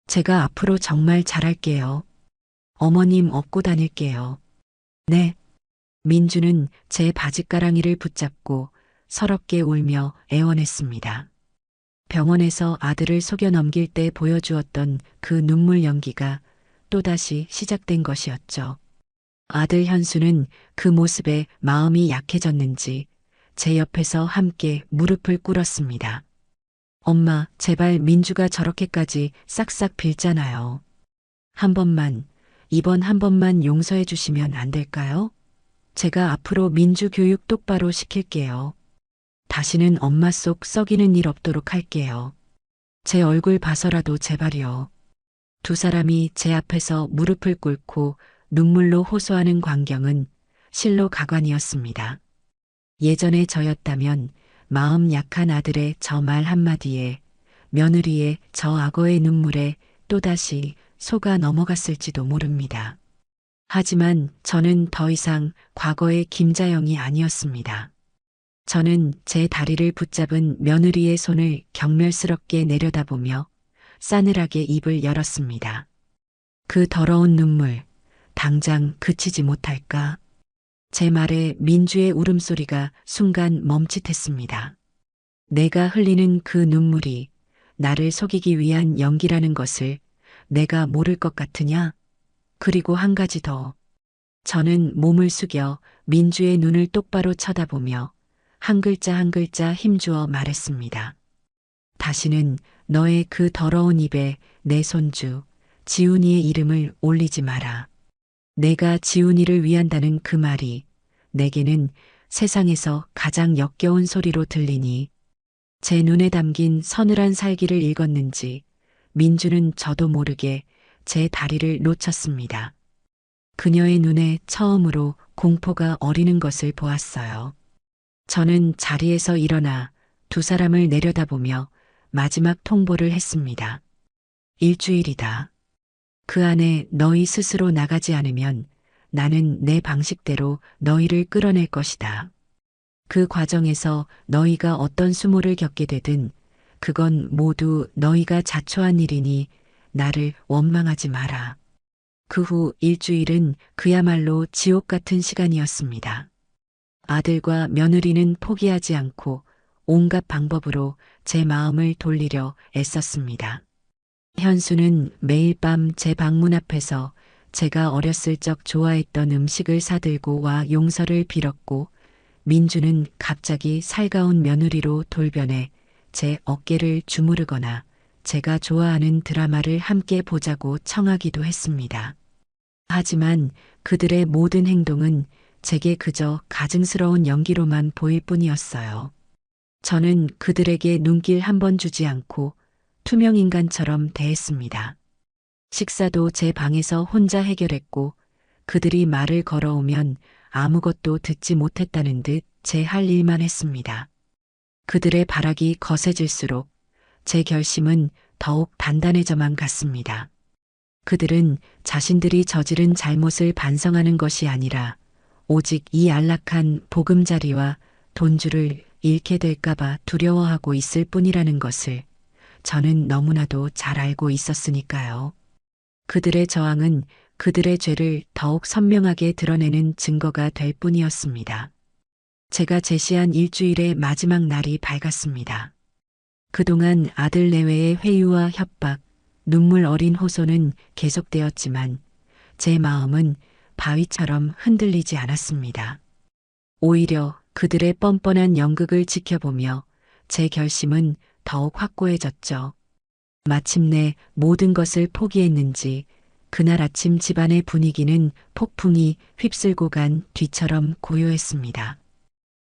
제가 앞으로 정말 잘할게요. 어머님 업고 다닐게요. 네. 민주는 제 바짓가랑이를 붙잡고 서럽게 울며 애원했습니다. 병원에서 아들을 속여 넘길 때 보여주었던 그 눈물 연기가 또다시 시작된 것이었죠. 아들 현수는 그 모습에 마음이 약해졌는지 제 옆에서 함께 무릎을 꿇었습니다. 엄마, 제발 민주가 저렇게까지 싹싹 빌잖아요. 한 번만, 이번 한 번만 용서해 주시면 안 될까요? 제가 앞으로 민주 교육 똑바로 시킬게요. 다시는 엄마 속 썩이는 일 없도록 할게요. 제 얼굴 봐서라도 제발요. 두 사람이 제 앞에서 무릎을 꿇고 눈물로 호소하는 광경은 실로 가관이었습니다. 예전에 저였다면 마음 약한 아들의 저 말 한마디에 며느리의 저 악어의 눈물에 또다시 속아 넘어갔을지도 모릅니다. 하지만 저는 더 이상 과거의 김자영이 아니었습니다. 저는 제 다리를 붙잡은 며느리의 손을 경멸스럽게 내려다보며 싸늘하게 입을 열었습니다. 그 더러운 눈물, 당장 그치지 못할까? 제 말에 민주의 울음소리가 순간 멈칫했습니다. 내가 흘리는 그 눈물이 나를 속이기 위한 연기라는 것을 내가 모를 것 같으냐? 그리고 한 가지 더. 저는 몸을 숙여 민주의 눈을 똑바로 쳐다보며 한 글자 한 글자 힘주어 말했습니다. 다시는 너의 그 더러운 입에 내 손주, 지훈이의 이름을 올리지 마라. 내가 지훈이를 위한다는 그 말이 내게는 세상에서 가장 역겨운 소리로 들리니 제 눈에 담긴 서늘한 살기를 읽었는지 민주는 저도 모르게 제 다리를 놓쳤습니다. 그녀의 눈에 처음으로 공포가 어리는 것을 보았어요. 저는 자리에서 일어나 두 사람을 내려다보며 마지막 통보를 했습니다. 일주일이다. 그 안에 너희 스스로 나가지 않으면 나는 내 방식대로 너희를 끌어낼 것이다. 그 과정에서 너희가 어떤 수모를 겪게 되든 그건 모두 너희가 자초한 일이니 나를 원망하지 마라. 그 후 일주일은 그야말로 지옥 같은 시간이었습니다. 아들과 며느리는 포기하지 않고 온갖 방법으로 제 마음을 돌리려 애썼습니다. 현수는 매일 밤 제 방문 앞에서 제가 어렸을 적 좋아했던 음식을 사들고 와 용서를 빌었고 민주는 갑자기 살가운 며느리로 돌변해 제 어깨를 주무르거나 제가 좋아하는 드라마를 함께 보자고 청하기도 했습니다. 하지만 그들의 모든 행동은 제게 그저 가증스러운 연기로만 보일 뿐이었어요. 저는 그들에게 눈길 한 번 주지 않고 투명인간처럼 대했습니다. 식사도 제 방에서 혼자 해결했고 그들이 말을 걸어오면 아무것도 듣지 못했다는 듯 제 할 일만 했습니다. 그들의 발악이 거세질수록 제 결심은 더욱 단단해져만 갔습니다. 그들은 자신들이 저지른 잘못을 반성하는 것이 아니라 오직 이 안락한 보금자리와 돈줄을 잃게 될까봐 두려워하고 있을 뿐이라는 것을 저는 너무나도 잘 알고 있었으니까요. 그들의 저항은 그들의 죄를 더욱 선명하게 드러내는 증거가 될 뿐이었습니다. 제가 제시한 일주일의 마지막 날이 밝았습니다. 그동안 아들 내외의 회유와 협박, 눈물 어린 호소는 계속되었지만 제 마음은 바위처럼 흔들리지 않았습니다. 오히려 그들의 뻔뻔한 연극을 지켜보며 제 결심은 더욱 확고해졌죠. 마침내 모든 것을 포기했는지 그날 아침 집안의 분위기는 폭풍이 휩쓸고 간 뒤처럼 고요했습니다.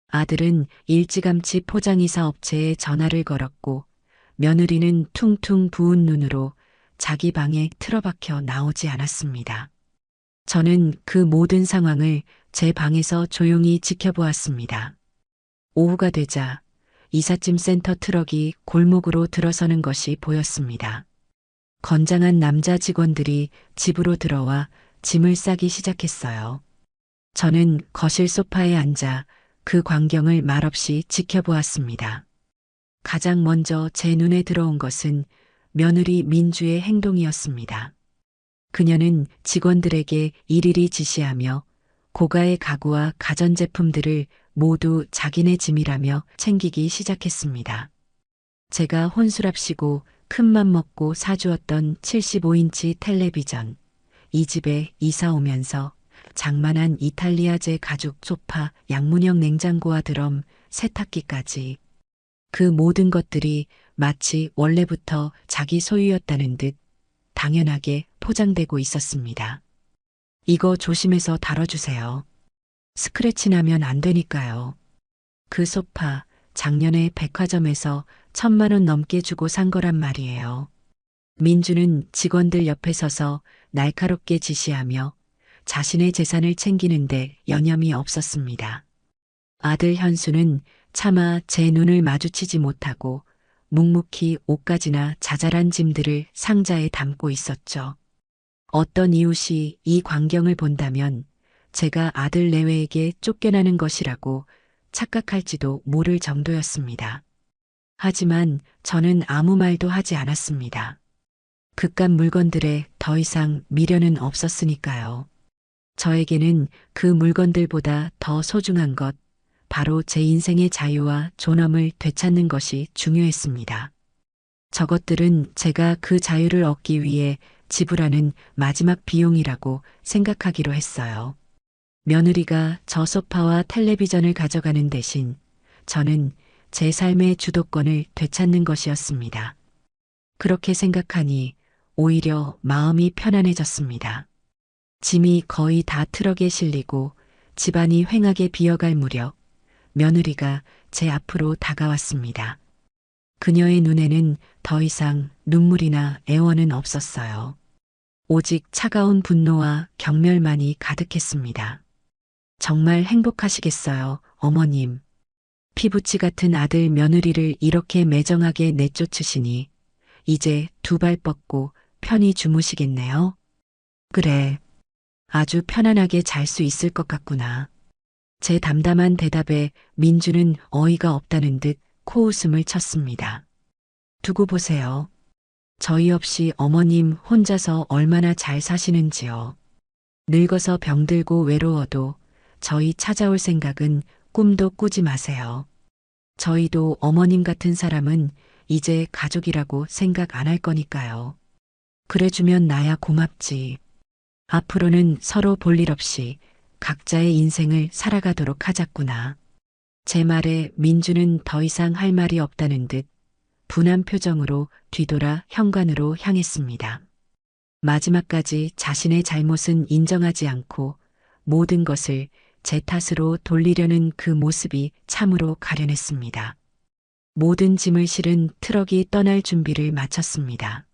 아들은 일찌감치 포장이사 업체에 전화를 걸었고 며느리는 퉁퉁 부은 눈으로 자기 방에 틀어박혀 나오지 않았습니다. 저는 그 모든 상황을 제 방에서 조용히 지켜보았습니다. 오후가 되자 이삿짐 센터 트럭이 골목으로 들어서는 것이 보였습니다. 건장한 남자 직원들이 집으로 들어와 짐을 싸기 시작했어요. 저는 거실 소파에 앉아 그 광경을 말없이 지켜보았습니다. 가장 먼저 제 눈에 들어온 것은 며느리 민주의 행동이었습니다. 그녀는 직원들에게 일일이 지시하며 고가의 가구와 가전제품들을 모두 자기네 짐이라며 챙기기 시작했습니다. 제가 혼술합시고 큰맘 먹고 사주었던 75인치 텔레비전, 이 집에 이사 오면서 장만한 이탈리아제 가죽 소파, 양문형 냉장고와 드럼, 세탁기까지 그 모든 것들이 마치 원래부터 자기 소유였다는 듯 당연하게 포장되고 있었습니다. 이거 조심해서 다뤄주세요. 스크래치 나면 안 되니까요. 그 소파 작년에 백화점에서 1,000만 원 넘게 주고 산 거란 말이에요. 민주는 직원들 옆에 서서 날카롭게 지시하며 자신의 재산을 챙기는데 여념이 없었습니다. 아들 현수는 차마 제 눈을 마주치지 못하고 묵묵히 옷가지나 자잘한 짐들을 상자에 담고 있었죠. 어떤 이웃이 이 광경을 본다면 제가 아들 내외에게 쫓겨나는 것이라고 착각할지도 모를 정도였습니다. 하지만 저는 아무 말도 하지 않았습니다. 그깟 물건들에 더 이상 미련은 없었으니까요. 저에게는 그 물건들보다 더 소중한 것, 바로 제 인생의 자유와 존엄을 되찾는 것이 중요했습니다. 저것들은 제가 그 자유를 얻기 위해 지불하는 마지막 비용이라고 생각하기로 했어요. 며느리가 저 소파와 텔레비전을 가져가는 대신 저는 제 삶의 주도권을 되찾는 것이었습니다. 그렇게 생각하니 오히려 마음이 편안해졌습니다. 짐이 거의 다 트럭에 실리고 집안이 휑하게 비어갈 무렵 며느리가 제 앞으로 다가왔습니다. 그녀의 눈에는 더 이상 눈물이나 애원은 없었어요. 오직 차가운 분노와 경멸만이 가득했습니다. 정말 행복하시겠어요, 어머님. 피부치 같은 아들 며느리를 이렇게 매정하게 내쫓으시니 이제 두 발 뻗고 편히 주무시겠네요. 그래. 아주 편안하게 잘 수 있을 것 같구나. 제 담담한 대답에 민주는 어이가 없다는 듯 코웃음을 쳤습니다. 두고 보세요. 저희 없이 어머님 혼자서 얼마나 잘 사시는지요. 늙어서 병들고 외로워도 저희 찾아올 생각은 꿈도 꾸지 마세요. 저희도 어머님 같은 사람은 이제 가족이라고 생각 안 할 거니까요. 그래주면 나야 고맙지. 앞으로는 서로 볼 일 없이 각자의 인생을 살아가도록 하자꾸나. 제 말에 민주는 더 이상 할 말이 없다는 듯 분한 표정으로 뒤돌아 현관으로 향했습니다. 마지막까지 자신의 잘못은 인정하지 않고 모든 것을 제 탓으로 돌리려는 그 모습이 참으로 가련했습니다. 모든 짐을 실은 트럭이 떠날 준비를 마쳤습니다.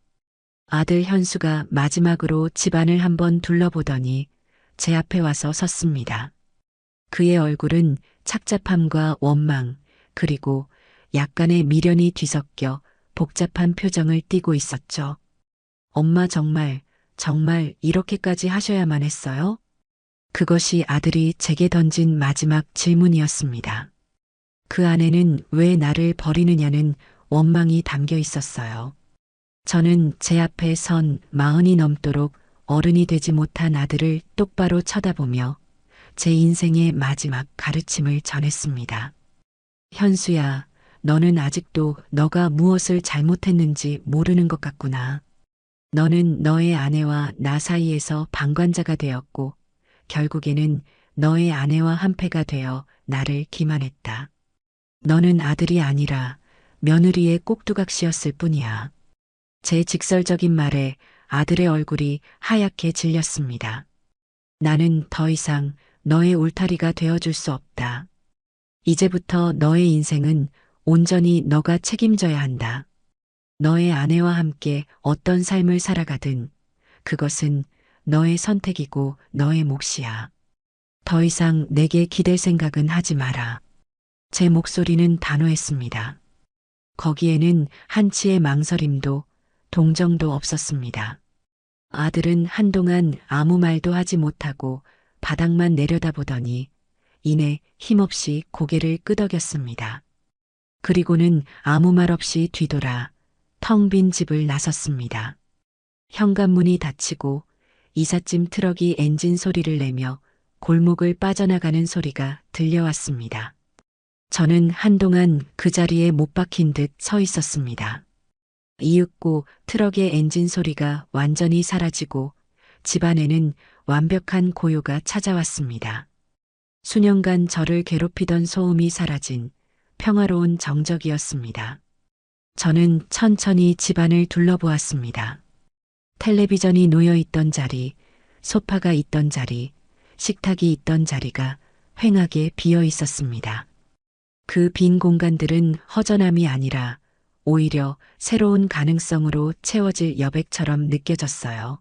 아들 현수가 마지막으로 집안을 한번 둘러보더니 제 앞에 와서 섰습니다. 그의 얼굴은 착잡함과 원망, 그리고 약간의 미련이 뒤섞여 복잡한 표정을 띠고 있었죠. 엄마 정말 이렇게까지 하셔야만 했어요? 그것이 아들이 제게 던진 마지막 질문이었습니다. 그 안에는 왜 나를 버리느냐는 원망이 담겨 있었어요. 저는 제 앞에 선 40이 넘도록 어른이 되지 못한 아들을 똑바로 쳐다보며 제 인생의 마지막 가르침을 전했습니다. 현수야, 너는 아직도 너가 무엇을 잘못했는지 모르는 것 같구나. 너는 너의 아내와 나 사이에서 방관자가 되었고, 결국에는 너의 아내와 한패가 되어 나를 기만했다. 너는 아들이 아니라 며느리의 꼭두각시였을 뿐이야. 제 직설적인 말에 아들의 얼굴이 하얗게 질렸습니다. 나는 더 이상 너의 울타리가 되어줄 수 없다. 이제부터 너의 인생은 온전히 너가 책임져야 한다. 너의 아내와 함께 어떤 삶을 살아가든 그것은 너의 선택이고 너의 몫이야. 더 이상 내게 기댈 생각은 하지 마라. 제 목소리는 단호했습니다. 거기에는 한치의 망설임도 동정도 없었습니다. 아들은 한동안 아무 말도 하지 못하고 바닥만 내려다보더니 이내 힘없이 고개를 끄덕였습니다. 그리고는 아무 말 없이 뒤돌아 텅 빈 집을 나섰습니다. 현관문이 닫히고 이삿짐 트럭이 엔진 소리를 내며 골목을 빠져나가는 소리가 들려왔습니다. 저는 한동안 그 자리에 못 박힌 듯 서 있었습니다. 이윽고 트럭의 엔진 소리가 완전히 사라지고 집안에는 완벽한 고요가 찾아왔습니다. 수년간 저를 괴롭히던 소음이 사라진 평화로운 정적이었습니다. 저는 천천히 집안을 둘러보았습니다. 텔레비전이 놓여 있던 자리, 소파가 있던 자리, 식탁이 있던 자리가 휑하게 비어 있었습니다. 그 빈 공간들은 허전함이 아니라 오히려 새로운 가능성으로 채워질 여백처럼 느껴졌어요.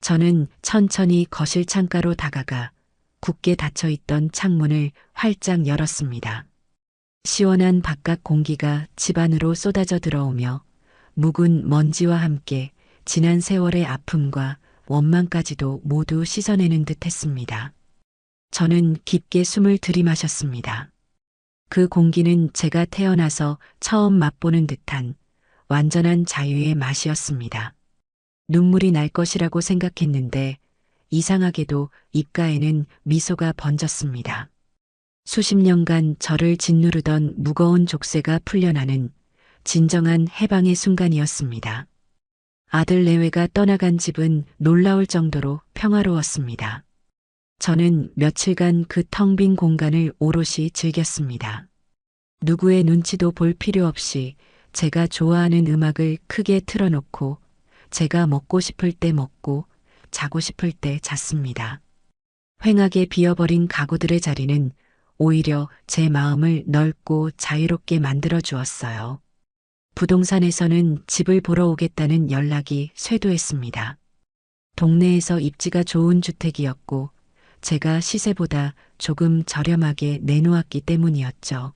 저는 천천히 거실 창가로 다가가 굳게 닫혀 있던 창문을 활짝 열었습니다. 시원한 바깥 공기가 집 안으로 쏟아져 들어오며 묵은 먼지와 함께 지난 세월의 아픔과 원망까지도 모두 씻어내는 듯 했습니다. 저는 깊게 숨을 들이마셨습니다. 그 공기는 제가 태어나서 처음 맛보는 듯한 완전한 자유의 맛이었습니다. 눈물이 날 것이라고 생각했는데 이상하게도 입가에는 미소가 번졌습니다. 수십 년간 저를 짓누르던 무거운 족쇄가 풀려나는 진정한 해방의 순간이었습니다. 아들 내외가 떠나간 집은 놀라울 정도로 평화로웠습니다. 저는 며칠간 그 텅 빈 공간을 오롯이 즐겼습니다. 누구의 눈치도 볼 필요 없이 제가 좋아하는 음악을 크게 틀어놓고 제가 먹고 싶을 때 먹고 자고 싶을 때 잤습니다. 휑하게 비어버린 가구들의 자리는 오히려 제 마음을 넓고 자유롭게 만들어 주었어요. 부동산에서는 집을 보러 오겠다는 연락이 쇄도했습니다. 동네에서 입지가 좋은 주택이었고 제가 시세보다 조금 저렴하게 내놓았기 때문이었죠.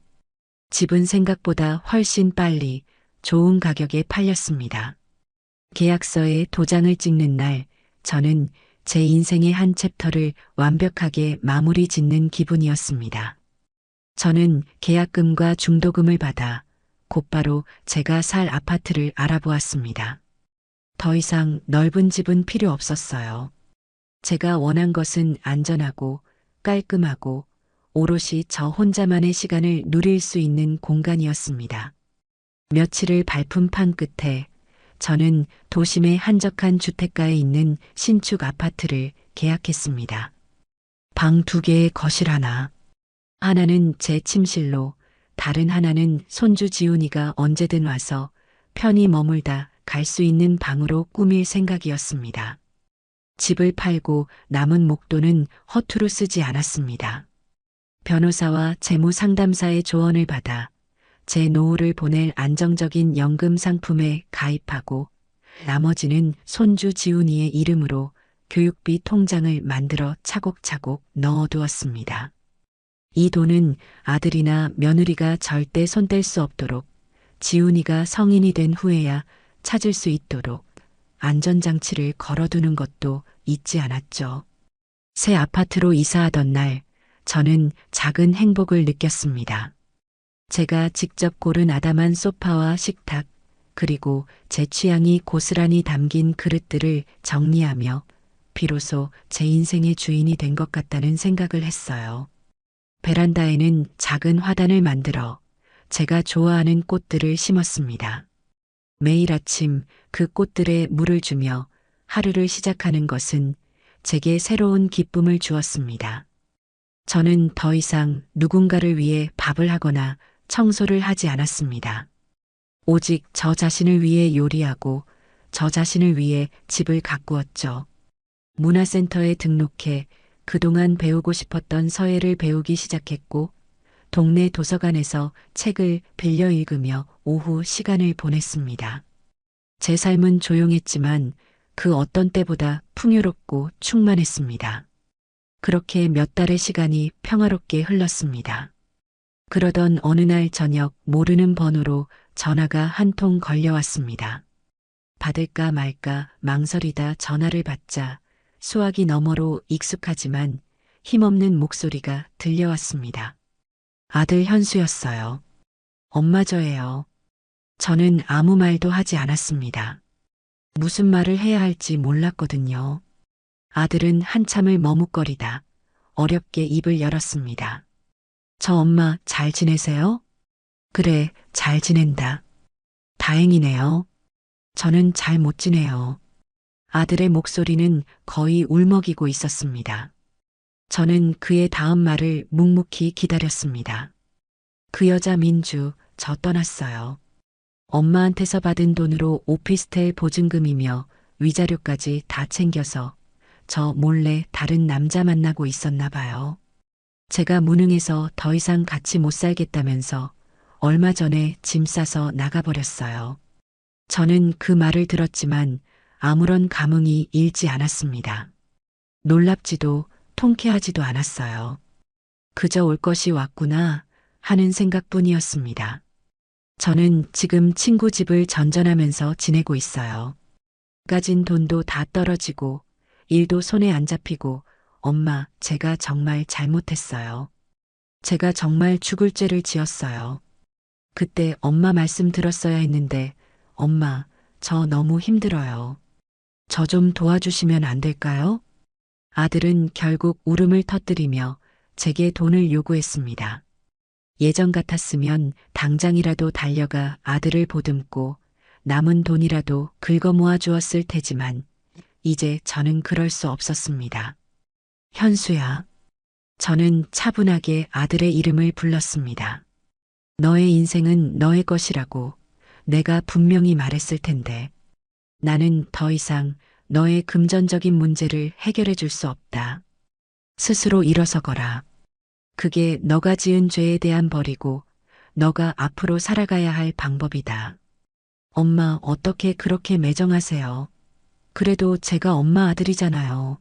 집은 생각보다 훨씬 빨리 좋은 가격에 팔렸습니다. 계약서에 도장을 찍는 날 저는 제 인생의 한 챕터를 완벽하게 마무리 짓는 기분이었습니다. 저는 계약금과 중도금을 받아 곧바로 제가 살 아파트를 알아보았습니다. 더 이상 넓은 집은 필요 없었어요. 제가 원한 것은 안전하고 깔끔하고 오롯이 저 혼자만의 시간을 누릴 수 있는 공간이었습니다. 며칠을 밟은 판 끝에 저는 도심의 한적한 주택가에 있는 신축 아파트를 계약했습니다. 방 2개에 거실 하나. 하나는 제 침실로, 다른 하나는 손주 지훈이가 언제든 와서 편히 머물다 갈 수 있는 방으로 꾸밀 생각이었습니다. 집을 팔고 남은 목돈은 허투루 쓰지 않았습니다. 변호사와 재무 상담사의 조언을 받아 제 노후를 보낼 안정적인 연금 상품에 가입하고 나머지는 손주 지훈이의 이름으로 교육비 통장을 만들어 차곡차곡 넣어두었습니다. 이 돈은 아들이나 며느리가 절대 손댈 수 없도록 지훈이가 성인이 된 후에야 찾을 수 있도록 안전장치를 걸어두는 것도 잊지 않았죠. 새 아파트로 이사하던 날 저는 작은 행복을 느꼈습니다. 제가 직접 고른 아담한 소파와 식탁, 그리고 제 취향이 고스란히 담긴 그릇들을 정리하며 비로소 제 인생의 주인이 된 것 같다는 생각을 했어요. 베란다에는 작은 화단을 만들어 제가 좋아하는 꽃들을 심었습니다. 매일 아침 그 꽃들에 물을 주며 하루를 시작하는 것은 제게 새로운 기쁨을 주었습니다. 저는 더 이상 누군가를 위해 밥을 하거나 청소를 하지 않았습니다. 오직 저 자신을 위해 요리하고 저 자신을 위해 집을 가꾸었죠. 문화센터에 등록해 그동안 배우고 싶었던 서예를 배우기 시작했고 동네 도서관에서 책을 빌려 읽으며 오후 시간을 보냈습니다. 제 삶은 조용했지만 그 어떤 때보다 풍요롭고 충만했습니다. 그렇게 몇 달의 시간이 평화롭게 흘렀습니다. 그러던 어느 날 저녁 모르는 번호로 전화가 한 통 걸려왔습니다. 받을까 말까 망설이다 전화를 받자 수화기 너머로 익숙하지만 힘없는 목소리가 들려왔습니다. 아들 현수였어요. 엄마 저예요. 저는 아무 말도 하지 않았습니다. 무슨 말을 해야 할지 몰랐거든요. 아들은 한참을 머뭇거리다 어렵게 입을 열었습니다. 저 엄마 잘 지내세요? 그래, 잘 지낸다. 다행이네요. 저는 잘 못 지내요. 아들의 목소리는 거의 울먹이고 있었습니다. 저는 그의 다음 말을 묵묵히 기다렸습니다. 그 여자 민주, 저 떠났어요. 엄마한테서 받은 돈으로 오피스텔 보증금이며 위자료까지 다 챙겨서 저 몰래 다른 남자 만나고 있었나 봐요. 제가 무능해서 더 이상 같이 못 살겠다면서 얼마 전에 짐 싸서 나가버렸어요. 저는 그 말을 들었지만 아무런 감흥이 일지 않았습니다. 놀랍지도 통쾌하지도 않았어요. 그저 올 것이 왔구나 하는 생각뿐이었습니다. 저는 지금 친구 집을 전전하면서 지내고 있어요. 가진 돈도 다 떨어지고 일도 손에 안 잡히고 엄마, 제가 정말 잘못했어요. 제가 정말 죽을 죄를 지었어요. 그때 엄마 말씀 들었어야 했는데 엄마, 저 너무 힘들어요. 저 좀 도와주시면 안 될까요? 아들은 결국 울음을 터뜨리며 제게 돈을 요구했습니다. 예전 같았으면 당장이라도 달려가 아들을 보듬고 남은 돈이라도 긁어 모아 주었을 테지만 이제 저는 그럴 수 없었습니다. 현수야. 저는 차분하게 아들의 이름을 불렀습니다. 너의 인생은 너의 것이라고 내가 분명히 말했을 텐데 나는 더 이상 너의 금전적인 문제를 해결해 줄 수 없다. 스스로 일어서거라. 그게 너가 지은 죄에 대한 벌이고 너가 앞으로 살아가야 할 방법이다. 엄마 어떻게 그렇게 매정하세요? 그래도 제가 엄마 아들이잖아요.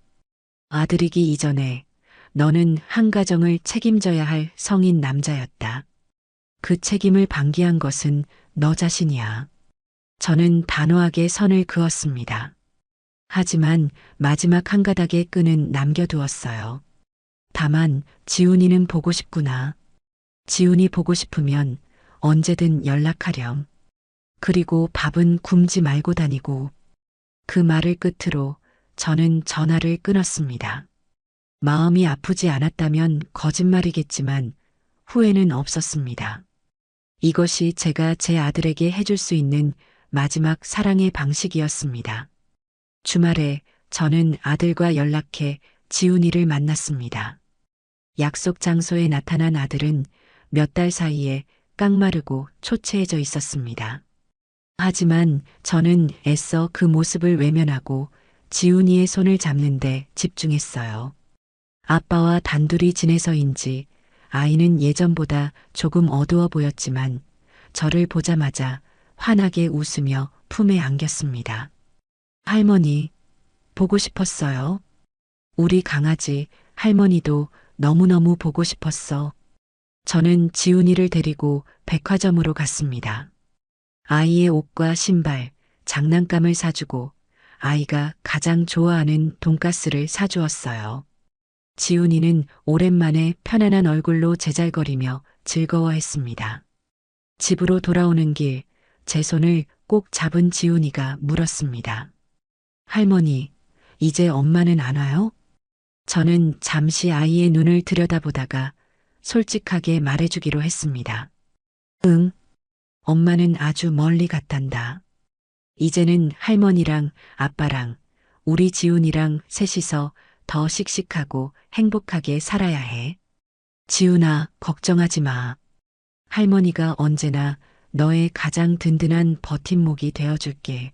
아들이기 이전에 너는 한 가정을 책임져야 할 성인 남자였다. 그 책임을 방기한 것은 너 자신이야. 저는 단호하게 선을 그었습니다. 하지만 마지막 한 가닥의 끈은 남겨두었어요. 다만 지훈이는 보고 싶구나. 지훈이 보고 싶으면 언제든 연락하렴. 그리고 밥은 굶지 말고 다니고. 그 말을 끝으로 저는 전화를 끊었습니다. 마음이 아프지 않았다면 거짓말이겠지만 후회는 없었습니다. 이것이 제가 제 아들에게 해줄 수 있는 마지막 사랑의 방식이었습니다. 주말에 저는 아들과 연락해 지훈이를 만났습니다. 약속 장소에 나타난 아들은 몇 달 사이에 깡마르고 초췌해져 있었습니다. 하지만 저는 애써 그 모습을 외면하고 지훈이의 손을 잡는데 집중했어요. 아빠와 단둘이 지내서인지 아이는 예전보다 조금 어두워 보였지만 저를 보자마자 환하게 웃으며 품에 안겼습니다. 할머니, 보고 싶었어요. 우리 강아지 할머니도 너무너무 보고 싶었어. 저는 지훈이를 데리고 백화점으로 갔습니다. 아이의 옷과 신발, 장난감을 사주고 아이가 가장 좋아하는 돈가스를 사주었어요. 지훈이는 오랜만에 편안한 얼굴로 제잘거리며 즐거워했습니다. 집으로 돌아오는 길, 제 손을 꼭 잡은 지훈이가 물었습니다. 할머니, 이제 엄마는 안 와요? 저는 잠시 아이의 눈을 들여다보다가 솔직하게 말해주기로 했습니다. 응, 엄마는 아주 멀리 갔단다. 이제는 할머니랑 아빠랑 우리 지훈이랑 셋이서 더 씩씩하고 행복하게 살아야 해. 지훈아, 걱정하지 마. 할머니가 언제나 너의 가장 든든한 버팀목이 되어줄게.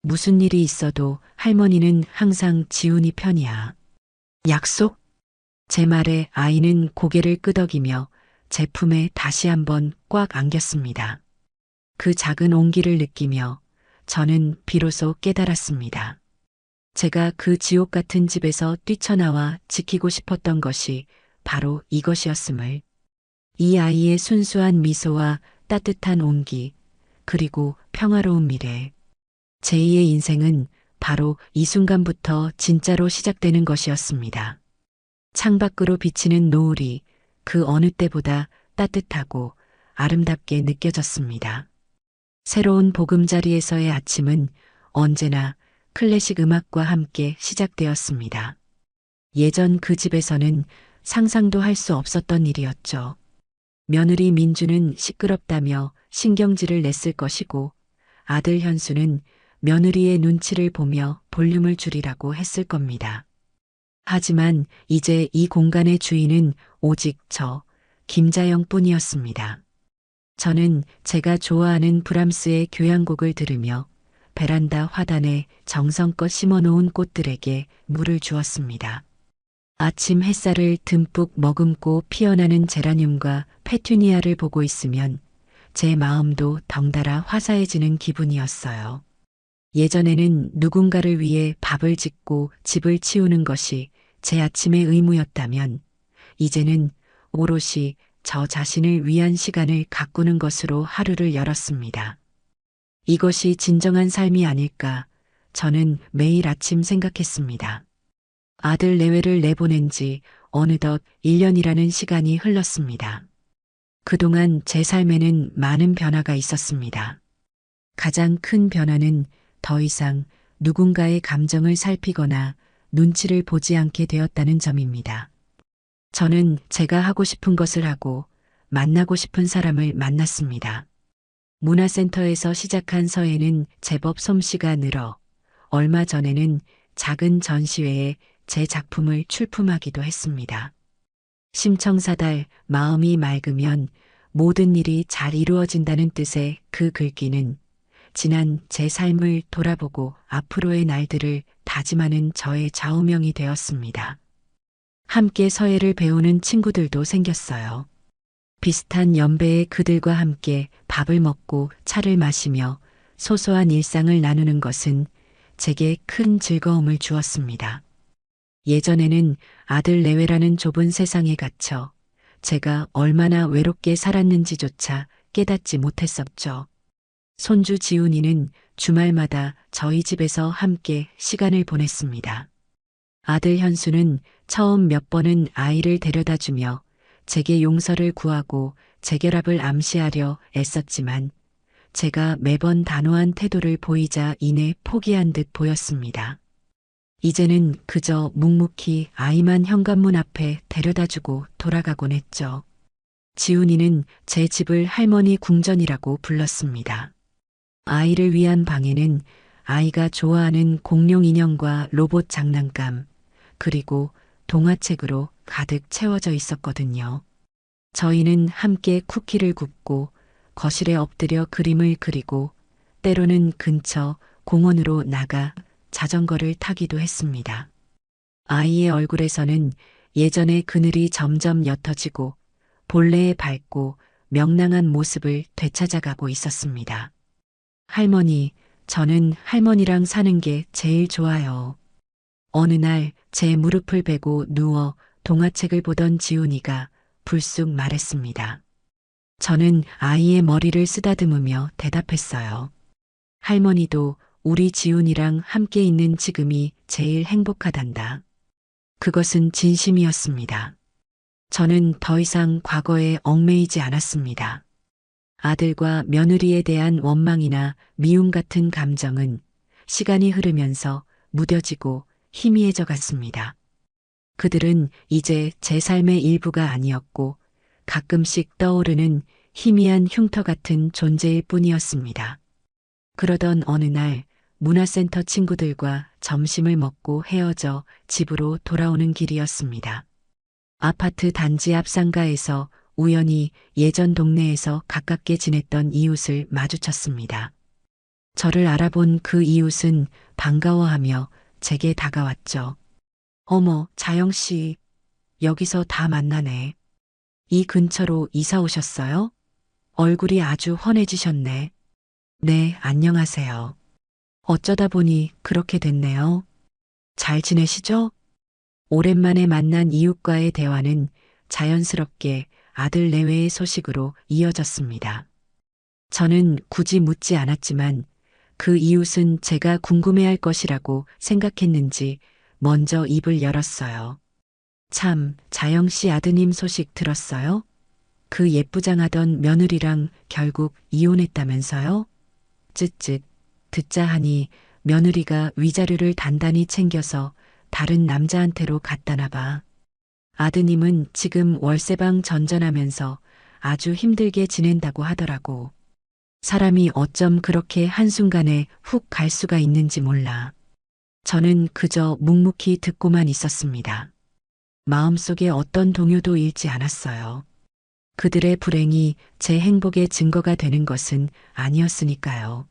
무슨 일이 있어도 할머니는 항상 지훈이 편이야. 약속? 제 말에 아이는 고개를 끄덕이며 제 품에 다시 한번 꽉 안겼습니다. 그 작은 온기를 느끼며 저는 비로소 깨달았습니다. 제가 그 지옥 같은 집에서 뛰쳐나와 지키고 싶었던 것이 바로 이것이었음을. 이 아이의 순수한 미소와 따뜻한 온기, 그리고 평화로운 미래. 제2의 인생은 바로 이 순간부터 진짜로 시작되는 것이었습니다. 창밖으로 비치는 노을이 그 어느 때보다 따뜻하고 아름답게 느껴졌습니다. 새로운 보금자리에서의 아침은 언제나 클래식 음악과 함께 시작되었습니다. 예전 그 집에서는 상상도 할 수 없었던 일이었죠. 며느리 민주는 시끄럽다며 신경질을 냈을 것이고 아들 현수는 며느리의 눈치를 보며 볼륨을 줄이라고 했을 겁니다. 하지만 이제 이 공간의 주인은 오직 저, 김자영 뿐이었습니다. 저는 제가 좋아하는 브람스의 교향곡을 들으며 베란다 화단에 정성껏 심어놓은 꽃들에게 물을 주었습니다. 아침 햇살을 듬뿍 머금고 피어나는 제라늄과 페투니아를 보고 있으면 제 마음도 덩달아 화사해지는 기분이었어요. 예전에는 누군가를 위해 밥을 짓고 집을 치우는 것이 제 아침의 의무였다면 이제는 오롯이 저 자신을 위한 시간을 가꾸는 것으로 하루를 열었습니다. 이것이 진정한 삶이 아닐까 저는 매일 아침 생각했습니다. 아들 내외를 내보낸 지 어느덧 1년이라는 시간이 흘렀습니다. 그동안 제 삶에는 많은 변화가 있었습니다. 가장 큰 변화는 더 이상 누군가의 감정을 살피거나 눈치를 보지 않게 되었다는 점입니다. 저는 제가 하고 싶은 것을 하고 만나고 싶은 사람을 만났습니다. 문화센터에서 시작한 서예는 제법 솜씨가 늘어 얼마 전에는 작은 전시회에 제 작품을 출품하기도 했습니다. 심청사달 마음이 맑으면 모든 일이 잘 이루어진다는 뜻의 그 글귀는 지난 제 삶을 돌아보고 앞으로의 날들을 다짐하는 저의 좌우명이 되었습니다. 함께 서예를 배우는 친구들도 생겼어요. 비슷한 연배의 그들과 함께 밥을 먹고 차를 마시며 소소한 일상을 나누는 것은 제게 큰 즐거움을 주었습니다. 예전에는 아들 내외라는 좁은 세상에 갇혀 제가 얼마나 외롭게 살았는지조차 깨닫지 못했었죠. 손주 지훈이는 주말마다 저희 집에서 함께 시간을 보냈습니다. 아들 현수는 처음 몇 번은 아이를 데려다 주며 제게 용서를 구하고 재결합을 암시하려 애썼지만 제가 매번 단호한 태도를 보이자 이내 포기한 듯 보였습니다. 이제는 그저 묵묵히 아이만 현관문 앞에 데려다주고 돌아가곤 했죠. 지훈이는 제 집을 할머니 궁전이라고 불렀습니다. 아이를 위한 방에는 아이가 좋아하는 공룡 인형과 로봇 장난감, 그리고 동화책으로 가득 채워져 있었거든요. 저희는 함께 쿠키를 굽고 거실에 엎드려 그림을 그리고 때로는 근처 공원으로 나가 자전거를 타기도 했습니다. 아이의 얼굴에서는 예전의 그늘이 점점 옅어지고 본래의 밝고 명랑한 모습을 되찾아가고 있었습니다. 할머니, 저는 할머니랑 사는 게 제일 좋아요. 어느 날 제 무릎을 베고 누워 동화책을 보던 지훈이가 불쑥 말했습니다. 저는 아이의 머리를 쓰다듬으며 대답했어요. 할머니도 우리 지훈이랑 함께 있는 지금이 제일 행복하단다. 그것은 진심이었습니다. 저는 더 이상 과거에 얽매이지 않았습니다. 아들과 며느리에 대한 원망이나 미움 같은 감정은 시간이 흐르면서 무뎌지고 희미해져 갔습니다. 그들은 이제 제 삶의 일부가 아니었고 가끔씩 떠오르는 희미한 흉터 같은 존재일 뿐이었습니다. 그러던 어느 날 문화센터 친구들과 점심을 먹고 헤어져 집으로 돌아오는 길이었습니다. 아파트 단지 앞 상가에서 우연히 예전 동네에서 가깝게 지냈던 이웃을 마주쳤습니다. 저를 알아본 그 이웃은 반가워하며 제게 다가왔죠. 어머, 자영 씨, 여기서 다 만나네. 이 근처로 이사 오셨어요? 얼굴이 아주 환해지셨네. 네, 안녕하세요. 어쩌다 보니 그렇게 됐네요. 잘 지내시죠? 오랜만에 만난 이웃과의 대화는 자연스럽게 아들 내외의 소식으로 이어졌습니다. 저는 굳이 묻지 않았지만 그 이웃은 제가 궁금해할 것이라고 생각했는지 먼저 입을 열었어요. 참, 자영 씨 아드님 소식 들었어요? 그 예쁘장하던 며느리랑 결국 이혼했다면서요? 쯧쯧, 듣자 하니 며느리가 위자료를 단단히 챙겨서 다른 남자한테로 갖다나 봐. 아드님은 지금 월세방 전전하면서 아주 힘들게 지낸다고 하더라고. 사람이 어쩜 그렇게 한순간에 훅 갈 수가 있는지 몰라. 저는 그저 묵묵히 듣고만 있었습니다. 마음속에 어떤 동요도 잃지 않았어요. 그들의 불행이 제 행복의 증거가 되는 것은 아니었으니까요.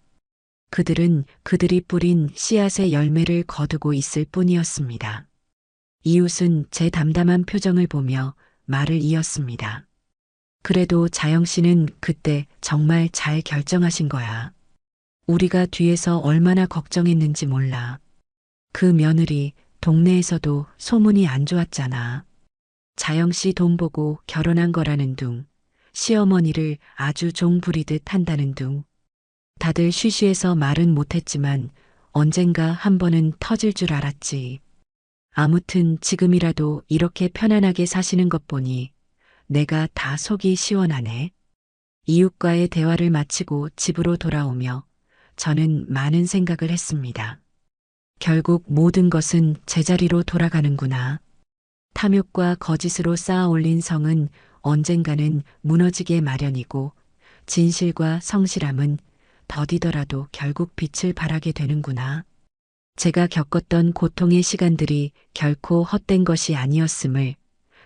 그들은 그들이 뿌린 씨앗의 열매를 거두고 있을 뿐이었습니다. 이웃은 제 담담한 표정을 보며 말을 이었습니다. 그래도 자영 씨는 그때 정말 잘 결정하신 거야. 우리가 뒤에서 얼마나 걱정했는지 몰라. 그 며느리 동네에서도 소문이 안 좋았잖아. 자영 씨 돈 보고 결혼한 거라는 둥, 시어머니를 아주 종 부리듯 한다는 둥. 다들 쉬쉬해서 말은 못했지만 언젠가 한 번은 터질 줄 알았지. 아무튼 지금이라도 이렇게 편안하게 사시는 것 보니 내가 다 속이 시원하네. 이웃과의 대화를 마치고 집으로 돌아오며 저는 많은 생각을 했습니다. 결국 모든 것은 제자리로 돌아가는구나. 탐욕과 거짓으로 쌓아 올린 성은 언젠가는 무너지게 마련이고 진실과 성실함은 더디더라도 결국 빛을 발하게 되는구나. 제가 겪었던 고통의 시간들이 결코 헛된 것이 아니었음을,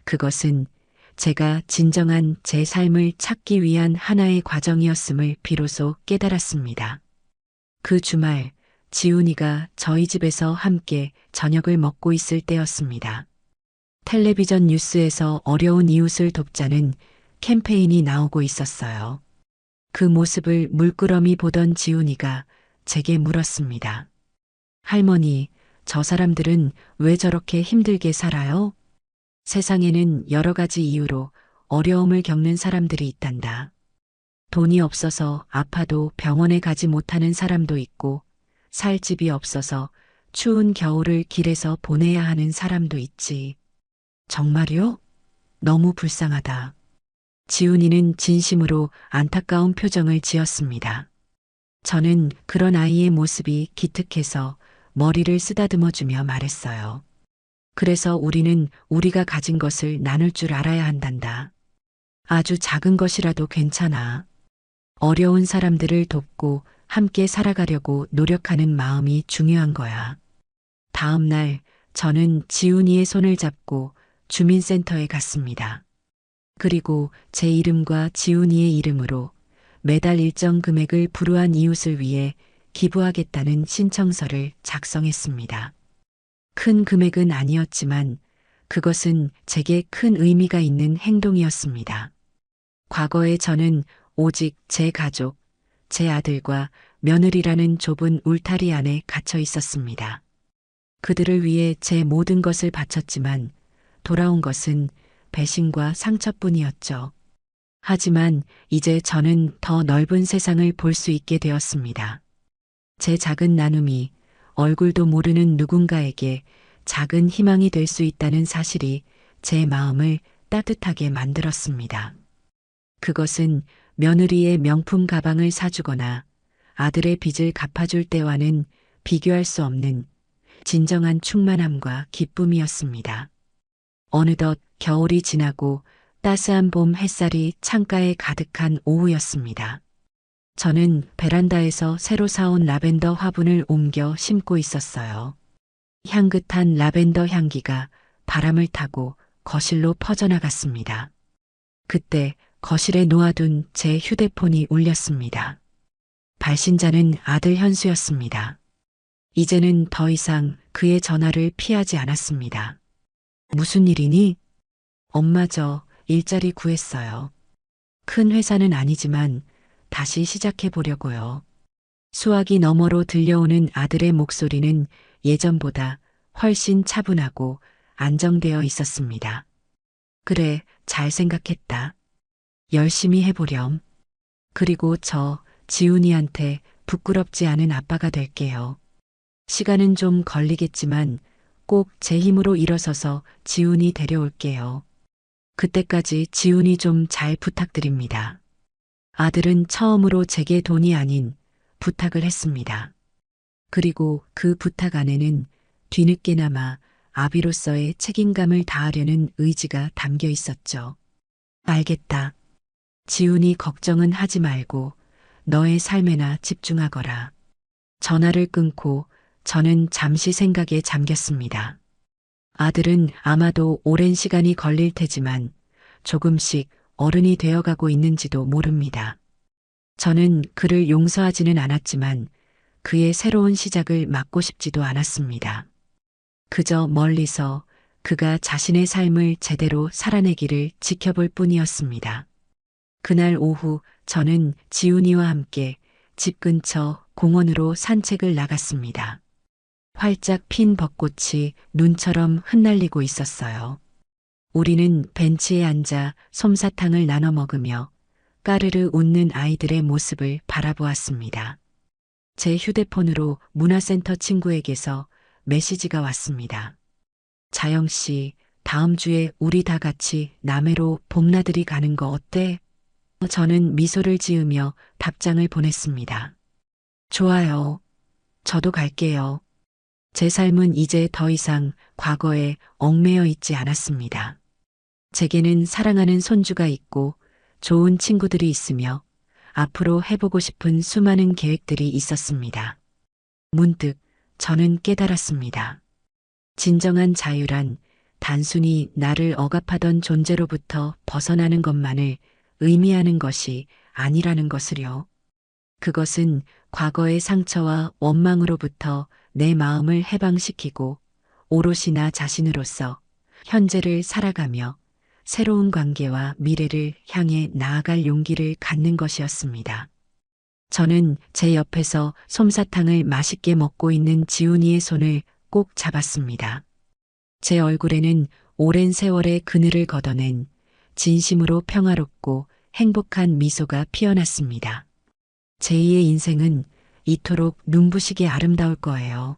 그것은 제가 진정한 제 삶을 찾기 위한 하나의 과정이었음을 비로소 깨달았습니다. 그 주말, 지훈이가 저희 집에서 함께 저녁을 먹고 있을 때였습니다. 텔레비전 뉴스에서 어려운 이웃을 돕자는 캠페인이 나오고 있었어요. 그 모습을 물끄러미 보던 지훈이가 제게 물었습니다. 할머니, 저 사람들은 왜 저렇게 힘들게 살아요? 세상에는 여러 가지 이유로 어려움을 겪는 사람들이 있단다. 돈이 없어서 아파도 병원에 가지 못하는 사람도 있고, 살 집이 없어서 추운 겨울을 길에서 보내야 하는 사람도 있지. 정말요? 너무 불쌍하다. 지훈이는 진심으로 안타까운 표정을 지었습니다. 저는 그런 아이의 모습이 기특해서 머리를 쓰다듬어주며 말했어요. 그래서 우리는 우리가 가진 것을 나눌 줄 알아야 한단다. 아주 작은 것이라도 괜찮아. 어려운 사람들을 돕고 함께 살아가려고 노력하는 마음이 중요한 거야. 다음 날 저는 지훈이의 손을 잡고 주민센터에 갔습니다. 그리고 제 이름과 지훈이의 이름으로 매달 일정 금액을 불우한 이웃을 위해 기부하겠다는 신청서를 작성했습니다. 큰 금액은 아니었지만 그것은 제게 큰 의미가 있는 행동이었습니다. 과거에 저는 오직 제 가족, 제 아들과 며느리라는 좁은 울타리 안에 갇혀 있었습니다. 그들을 위해 제 모든 것을 바쳤지만 돌아온 것은 배신과 상처뿐이었죠. 하지만 이제 저는 더 넓은 세상을 볼 수 있게 되었습니다. 제 작은 나눔이 얼굴도 모르는 누군가에게 작은 희망이 될 수 있다는 사실이 제 마음을 따뜻하게 만들었습니다. 그것은 며느리의 명품 가방을 사주거나 아들의 빚을 갚아줄 때와는 비교할 수 없는 진정한 충만함과 기쁨이었습니다. 어느덧 겨울이 지나고 따스한 봄 햇살이 창가에 가득한 오후였습니다. 저는 베란다에서 새로 사온 라벤더 화분을 옮겨 심고 있었어요. 향긋한 라벤더 향기가 바람을 타고 거실로 퍼져나갔습니다. 그때 거실에 놓아둔 제 휴대폰이 울렸습니다. 발신자는 아들 현수였습니다. 이제는 더 이상 그의 전화를 피하지 않았습니다. 무슨 일이니? 엄마 저 일자리 구했어요. 큰 회사는 아니지만 다시 시작해 보려고요. 수화기 너머로 들려오는 아들의 목소리는 예전보다 훨씬 차분하고 안정되어 있었습니다. 그래, 잘 생각했다. 열심히 해보렴. 그리고 저 지훈이한테 부끄럽지 않은 아빠가 될게요. 시간은 좀 걸리겠지만 꼭 제 힘으로 일어서서 지훈이 데려올게요. 그때까지 지훈이 좀 잘 부탁드립니다. 아들은 처음으로 제게 돈이 아닌 부탁을 했습니다. 그리고 그 부탁 안에는 뒤늦게나마 아비로서의 책임감을 다하려는 의지가 담겨 있었죠. 알겠다. 지훈이 걱정은 하지 말고 너의 삶에나 집중하거라. 전화를 끊고 저는 잠시 생각에 잠겼습니다. 아들은 아마도 오랜 시간이 걸릴 테지만 조금씩 어른이 되어가고 있는지도 모릅니다. 저는 그를 용서하지는 않았지만 그의 새로운 시작을 막고 싶지도 않았습니다. 그저 멀리서 그가 자신의 삶을 제대로 살아내기를 지켜볼 뿐이었습니다. 그날 오후 저는 지훈이와 함께 집 근처 공원으로 산책을 나갔습니다. 활짝 핀 벚꽃이 눈처럼 흩날리고 있었어요. 우리는 벤치에 앉아 솜사탕을 나눠 먹으며 까르르 웃는 아이들의 모습을 바라보았습니다. 제 휴대폰으로 문화센터 친구에게서 메시지가 왔습니다. 자영 씨, 다음 주에 우리 다 같이 남해로 봄나들이 가는 거 어때? 저는 미소를 지으며 답장을 보냈습니다. 좋아요. 저도 갈게요. 제 삶은 이제 더 이상 과거에 얽매여 있지 않았습니다. 제게는 사랑하는 손주가 있고 좋은 친구들이 있으며 앞으로 해보고 싶은 수많은 계획들이 있었습니다. 문득 저는 깨달았습니다. 진정한 자유란 단순히 나를 억압하던 존재로부터 벗어나는 것만을 의미하는 것이 아니라는 것을요. 그것은 과거의 상처와 원망으로부터 내 마음을 해방시키고 오롯이 나 자신으로서 현재를 살아가며 새로운 관계와 미래를 향해 나아갈 용기를 갖는 것이었습니다. 저는 제 옆에서 솜사탕을 맛있게 먹고 있는 지훈이의 손을 꼭 잡았습니다. 제 얼굴에는 오랜 세월의 그늘을 걷어낸 진심으로 평화롭고 행복한 미소가 피어났습니다. 제2의 인생은 이토록 눈부시게 아름다울 거예요.